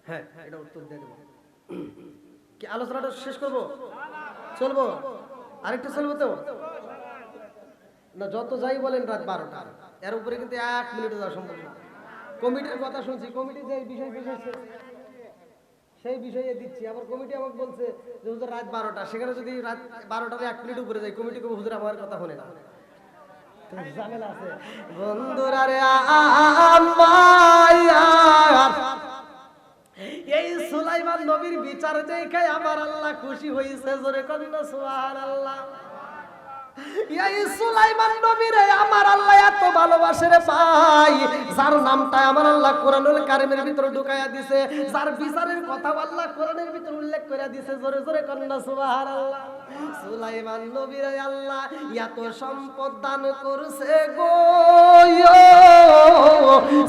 হ্যাঁ, এটা উত্তর দিয়ে দেব। কি আলোচনাটা শেষ করব? চলবো? আরেকটু চলবো তো না? যত যাই বলেন রাত 12টা, এর উপরে কিন্তু 1 মিনিটও যাওয়া সম্ভব না। কমিটির কথা শুনছি, কমিটি যে বিষয় সেই বিষয়ে দিচ্ছি। আবার কমিটি আমাকে বলছে যে হুজুর রাত 12টা, সেখানে যদি রাত 12টার 1 মিনিট উপরে যাই, কমিটি কবে হুজুর আমার কথা শুনে না, ঝামেলা আছে। বন্ধুরা রে এই সুলাইমান নবীর বিচার দেখে আমার আল্লাহ খুশি হয়েছে, জোরে কোন সুবহানাল্লাহ। এই সুলাইমান নবীরে আমার আল্লাহ এত ভালোবাসে রে ভাই, যার নামটা আমার আল্লাহ কোরআনুল কারীমের ভিতরে ঢুকায়া দিয়েছে, যার বিচারের কথা আল্লাহ কোরআনের ভিতরে উল্লেখ করে দিয়েছে, জোরে জোরে কোন সুবহানাল্লাহ। সুলাইমান নবীরে আল্লাহ এত সম্পদ দান করছে গো,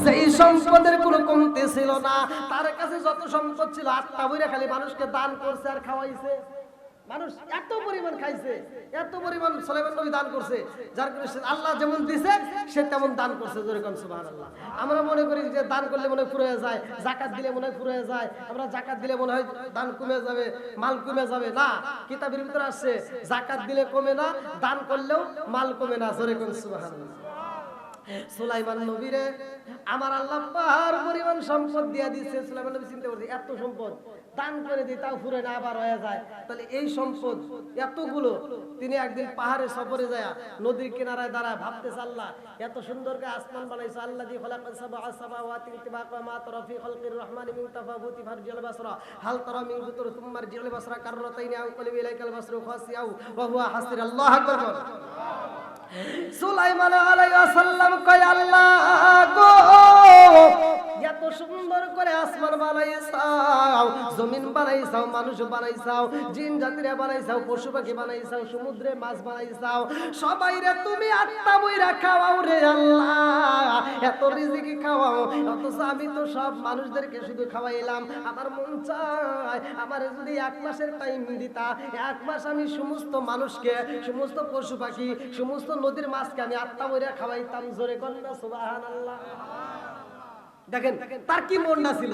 সেই সম্পদের কোনো কমতি ছিল না। তার কাছে যত সম্পদ ছিল আত্মা বইরা খালি মানুষকে দান করছে আর খাওয়াইছে। মানুষ এত পরিমাণ খাইছে, এত পরিমাণ সুলাইমান নবী দান করছে, যার কারণে আল্লাহ যেমন দিছে সে তেমন দান করছে, জোরে কোন সুবহানাল্লাহ। আমরা মনে করি যে দান করলে মনে হয় ফুরিয়ে যায়, যাকাত দিলে মনে হয় ফুরিয়ে যায়, আমরা যাকাত দিলে মনে হয় দান কমে যাবে, মাল কমে যাবে। না, কিতাবের ভিতরে আসছে যাকাত দিলে কমে না, দান করলেও মাল কমে না, জোরে কোন সুবহানাল্লাহ। সুলাইমান নবীরে আমার আল্লাহ পাহাড় পরিমাণ সম্পদ দিয়া দিচ্ছে। সুলাইমান নবী চিন্তা করছে এত সম্পদ দান করে দিই তাও ফুরে না, আবার হয়ে যায়, তাহলে এই সম্পদ এতগুলো, তিনি একদিন পাহাড়ে সফরে যায় নদীর কিনারায় দাঁড়ায় ভাবতেছে আল্লাহ এত সুন্দর করে আসমান বানাইছে, আল্লাহ দি খলাকাস সাবআ সামাওয়াতি তিবাকা মা তারা ফি খালকির রহমানি মিন তাফাবুতি ফারজিল বাসরা হাল তারা মিন ফুতুর সুম্মা রজিল বাসরা কাররাতাইনি আও কলবি ইলাইকাল বাসরু খাসিয়াও ওয়া হুয়া হাসির। আল্লাহু আকবার। সুলাইমান আলাইহিস সালাম কয় আল্লাহ গো এত সুন্দর করে আসমান বানাইছাও, জমিন বানাইছাও, মানুষ বানাইছাও, জিন জাতিরে বানাইছাও, পশু পাখি বানাইছাও, সমুদ্রে মাছ বানাইছাও, সবাইরে তুমি আত্মা বইরা খাওয়াও রে আল্লাহ, এত রিজিক খাওয়াও, অথচ আমি তো সব মানুষদেরকে শুধু খাওয়াইলাম। আমার মন চায় আমার যদি 1 মাসের টাইম দিতা, 1 মাস আমি সমস্ত মানুষকে, সমস্ত পশু পাখি, সমস্ত নদীর মাছকে আমি আত্মা বইরা খাওয়াইতাম, জোরে কোন সুবহানাল্লাহ। দেখেন তার কি মন না ছিল,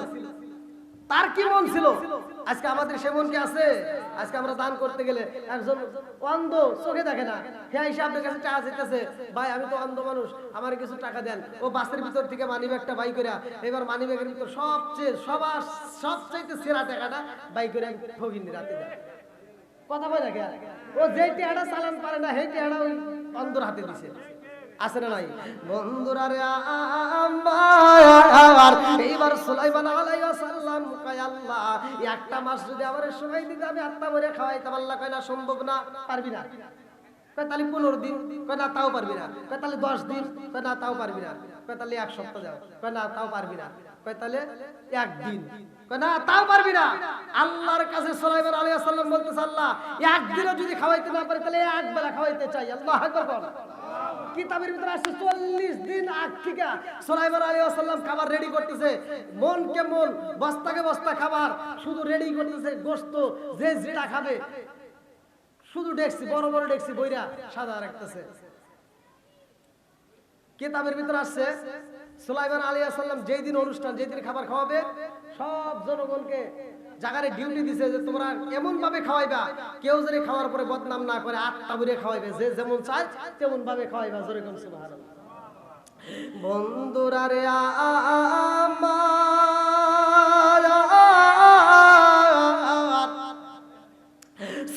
তার কি মন ছিল। আজকে আমাদের সে মন কি আছে? আজকে আমরা দান করতে গেলে একজন অন্ধ, চোখে দেখে না, হ্যাঁ এসে আপনার কাছে টাকা চাইতেছে, ভাই আমি তো অন্ধ মানুষ আমার কিছু টাকা দেন। ও বাসের ভিতর থেকে মানিব্যাগটা বাই করে, এবার মানিব্যাগের ভিতর সবচাইতে সেরা টাকাটা বাই করে ফকির রাতে দেয়। কথা বলে দেখে ও যেই টাকাটা চালান পারে না, সেই টাকাটা ওই অন্ধর হাতে দিছে, আছে না নাই? বন্ধুরা রে আমার এইবার সুলাইমান আলাইহিস সালাম কয় আল্লাহ 1টা মাস যদি আমারে সময় দিতে আমি আত্মা ভরে খাওয়াইতাম। আল্লাহ কয় না, সম্ভব না, পারবি না। কয় তাহলে 15 দিন, কয় না তাও পারবি না। কয় তাহলে 10 দিন, কয় না তাও পারবি না। কয় তাহলে 1 সপ্তাহ যাও, কয় না তাও পারবি না। কয় তাহলে 1 দিন, কয় না তাও পারবি না। আল্লাহর কাছে সুলাইমান আলাইহিস সালাম বলতেছে আল্লাহ 1 দিনও যদি খাওয়াইতে না পারি তাহলে 1 বেলা খাওয়াইতে চাই। আল্লাহু আকবার। কিতাবের ভিতরে আছে 40 দিন আগ থেকে সুলাইমান আলাইহিস সালাম খাবার রেডি করতেছে, মন কে মন, বস্তাকে বস্তা খাবার শুধু রেডি করতেছে, গোশত যে যেটা খাবে শুধু ডেকছি, বড় বড় ডেকছি বইরা সাদা রাখতেছে। কিতাবের ভিতরে আছে সুলাইমান আলাইহিস সালাম যেই দিন অনুষ্ঠান, যেই দিন খাবার খাওয়াবে, সব জনগণকে জাগারে ডিউটি দিছে যে তোমরা এমন ভাবে খাওয়াইবা কেউ যদি খাওয়ার পরে বদনাম না করে আত্মা ভরে খাওয়াইবে, যে যেমন চায় তেমন ভাবে খাওয়াইবা। জোরে কোন সুবহানাল্লাহ। বন্ধুরা রে আমার,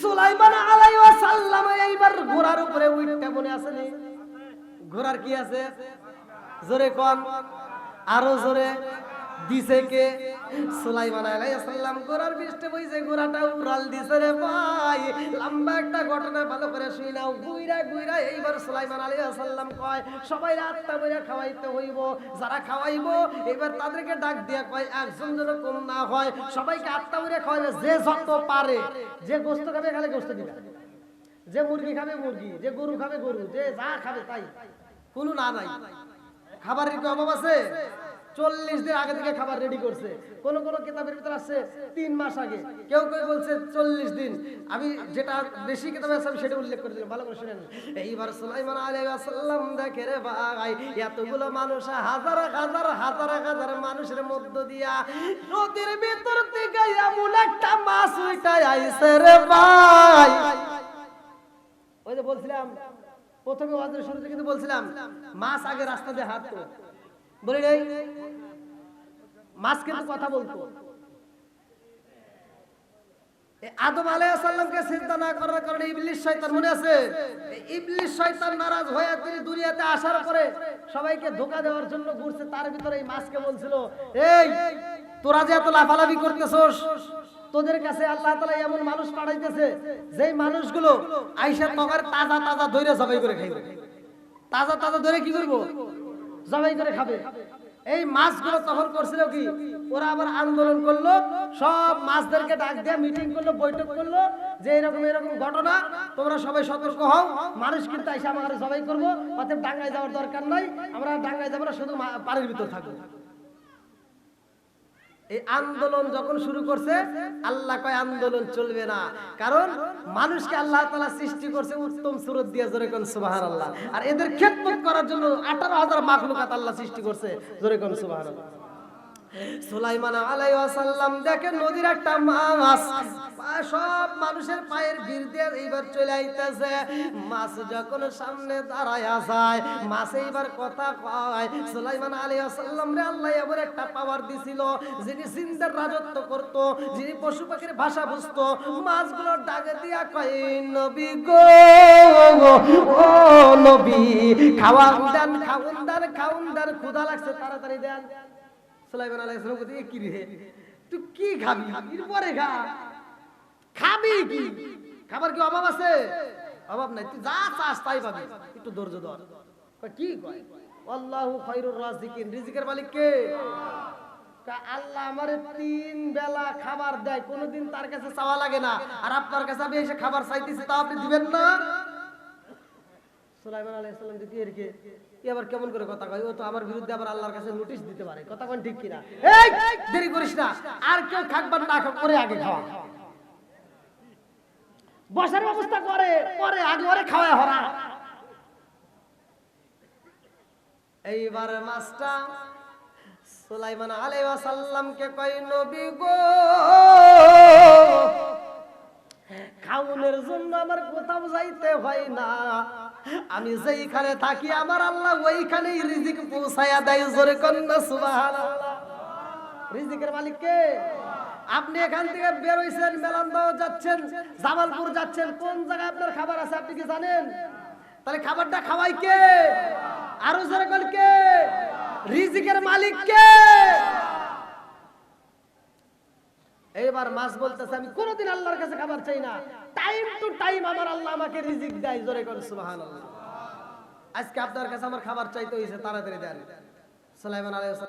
সুলাইমান আলাইহিস সালাম এইবার ঘোড়ার উপরে উঠতে মনে আছে নি? ঘোড়ার কি আছে? জোরে কোন, আরো জোরে। দিছে কে? সুলাইমান আলাইহিস সালাম ঘোড়ার পৃষ্ঠে বইছে, ঘোড়াটা উড়াল দিছে রে ভাই। লম্বা একটা ঘটনা ভালো করে শুই নাও। গুইরা গুইরা এইবার সুলাইমান আলাইহিস সালাম কয় সবাই আত্মা বইরা খাওয়াইতে হইব। যারা খাওয়াইবো এবার তাদেরকে ডাক দিয়া কয় একজন যেন কম না হয়, সবাইকে আত্মা বইরা খাওয়াইবে যে যত পারে। যে গোশত খাবে খালি গোশত দিবে, যে মুরগি খাবে মুরগি, যে গরু খাবে গরু, যে যা খাবে তাই, কোনো না নাই। খাবারের কি অভাব আছে? 40 দিন আগে থেকে খাবার রেডি করছে। কোন কোন কিতাবের ভিতর আছে 3 মাস আগে, কেউ কেউ বলছে 40 দিন। আমি যেটা বেশি কিতাবে আছে আমি সেটা উল্লেখ করে দিলাম, ভালো করে শুনেন। এইবার সুলাইমান আলাইহিস সালাম দেখে রে ভাই এতগুলো মানুষ, হাজার হাজার হাজার হাজার মানুষের মধ্য দিয়া নদীর ভিতর থেকে এমন একটা মাছ উঠাই আইছে রে ভাই। ওই যে বলছিলাম প্রথমে ওয়াজের শুরুতে কিন্তু বলছিলাম মাছ আগে রাস্তা দিয়ে হাঁটতো, বলি নাই? মাছ কিন্তু কথা বলতো। আদম আলাইহিস সালামকে সিজদা না করার কারণে ইবলিস শয়তান, মনে আছে? ইবলিস শয়তান নারাজ হয়ে তিনি দুনিয়াতে আসার পরে সবাইকে ধোঁকা দেওয়ার জন্য ঘুরছে। তার ভিতরে এই মাছকে বলছিল, এই তোরা যে এত লাফালাফি করতেছস, তোদের কাছে আল্লাহ তাআলা এমন মানুষ পাঠাইতেছে যেই মানুষগুলো আইসা তগর তাজা তাজা ধরে জবাই করে খাইবে। তাজা তাজা ধরে কি করব? জবাই করে খাবে। এই মাছগুলো তখন করছিল কি, ওরা আবার আন্দোলন করলো, সব মাছদেরকে ডাক দিয়ে মিটিং করলো, বৈঠক করলো যে এরকম এরকম ঘটনা, তোমরা সবাই সতর্ক হও, মানুষ কিন্তু এসে আমাদের জবাই করবো, অতএব ডাঙ্গায় যাওয়ার দরকার নাই, আমরা ডাঙ্গায় যাবো না, শুধু পানির ভিতর থাকবো। এই আন্দোলন যখন শুরু করছে, আল্লাহ কয় আন্দোলন চলবে না, কারণ মানুষকে আল্লাহ তাআলা সৃষ্টি করছে উত্তম সুরত দিয়ে। জোরে কোন সুবহানাল্লাহ। আর এদের খেদমত করার জন্য 18,000 মাখলুকাত আল্লাহ সৃষ্টি করছে। জোরে কোন সুবহানাল্লাহ। সুলাইমান আলাইহিস সালাম দেখেন নদীর একটা মাছ সব মানুষের পায়ের ভিড় দিয়ে এইবার চলে আইতেছে। মাছ যখন সামনে দাঁড়ায়া যায়, মাছ এইবার কথা কয়। সুলাইমান আলাইহিস সালাম রে আল্লাহ এবার একটা পাওয়ার দিছিল, যিনি জিন্দার রাজত্ব করত, যিনি পশু পাখির ভাষা বুঝতো। মাছগুলো ডাকে দিয়া কয়, নবী গো, ও নবী, খাওয়ান দেন, খাওন দেন, খাওন দেন, ক্ষুধা লাগছে তাড়াতাড়ি দেন। সুলাইমান আলাইহিস সালাম কইতে, কি রে তুই কি খাবি? এরপরে খা, খাবি কি? খাবার কি অভাব আছে? অভাব নাই, তুই যা চাস তাই পাবি, একটু ধৈর্য ধর। কি কয়? আল্লাহু খায়রুর রাজিকিন, রিজিকের মালিক কে? আল্লাহ আমারে 3 বেলা খাবার দেয়, কোনোদিন তার কাছে চাওয়া লাগে না। আর আপনার কাছে আমি এসে খাবার চাইতেছি, তা আপনি দিবেন না? সুলাইমান আলাইহিস সালাম দিতে এরকে এবার কেমন করে কথা কয়, ও তো আমার বিরুদ্ধে আবার আল্লাহর কাছে নোটিশ দিতে পারে, কথা কোন ঠিক কিনা? এই দেরি করিস না, আর কেউ খাবার না করে আগে খাওয়া, বসার ব্যবস্থা করে পরে আগে ওরে খাওয়ায় হরা। এইবার মাছটা সুলাইমান আলাইহিস সালামকে কয়, নবী গো, খাওনের জন্য আমার কোথাও যাইতে হয় না, আমি যেইখানে থাকি আমার আল্লাহ ওইখানেই রিজিক পৌঁছায়া দেয়। জোরে কোন না সুবহানাল্লাহ। রিজিকের মালিক কে? আপনি এখান থেকে বের হইছেন, মেলান্দাও যাচ্ছেন, জামালপুর যাচ্ছেন, কোন জায়গায় আপনার খাবার আছে আপনি কি জানেন? তাহলে খাবারটা খাওয়াই কে? আরো জোরে কোন কে? রিজিকের মালিক কে? এইবার মাছ বলতেছে, আমি কোনোদিন আল্লাহর কাছে খাবার চাই না, টাইম টু টাইম আমার আল্লাহ আমাকে রিজিক দেয়। জোরে কোন সুবহানাল্লাহ। আজকে আপনার কাছে আমার খাবার চাইতে হইছে, তাড়াতাড়ি দেন। সুলাইমান আলাইহিস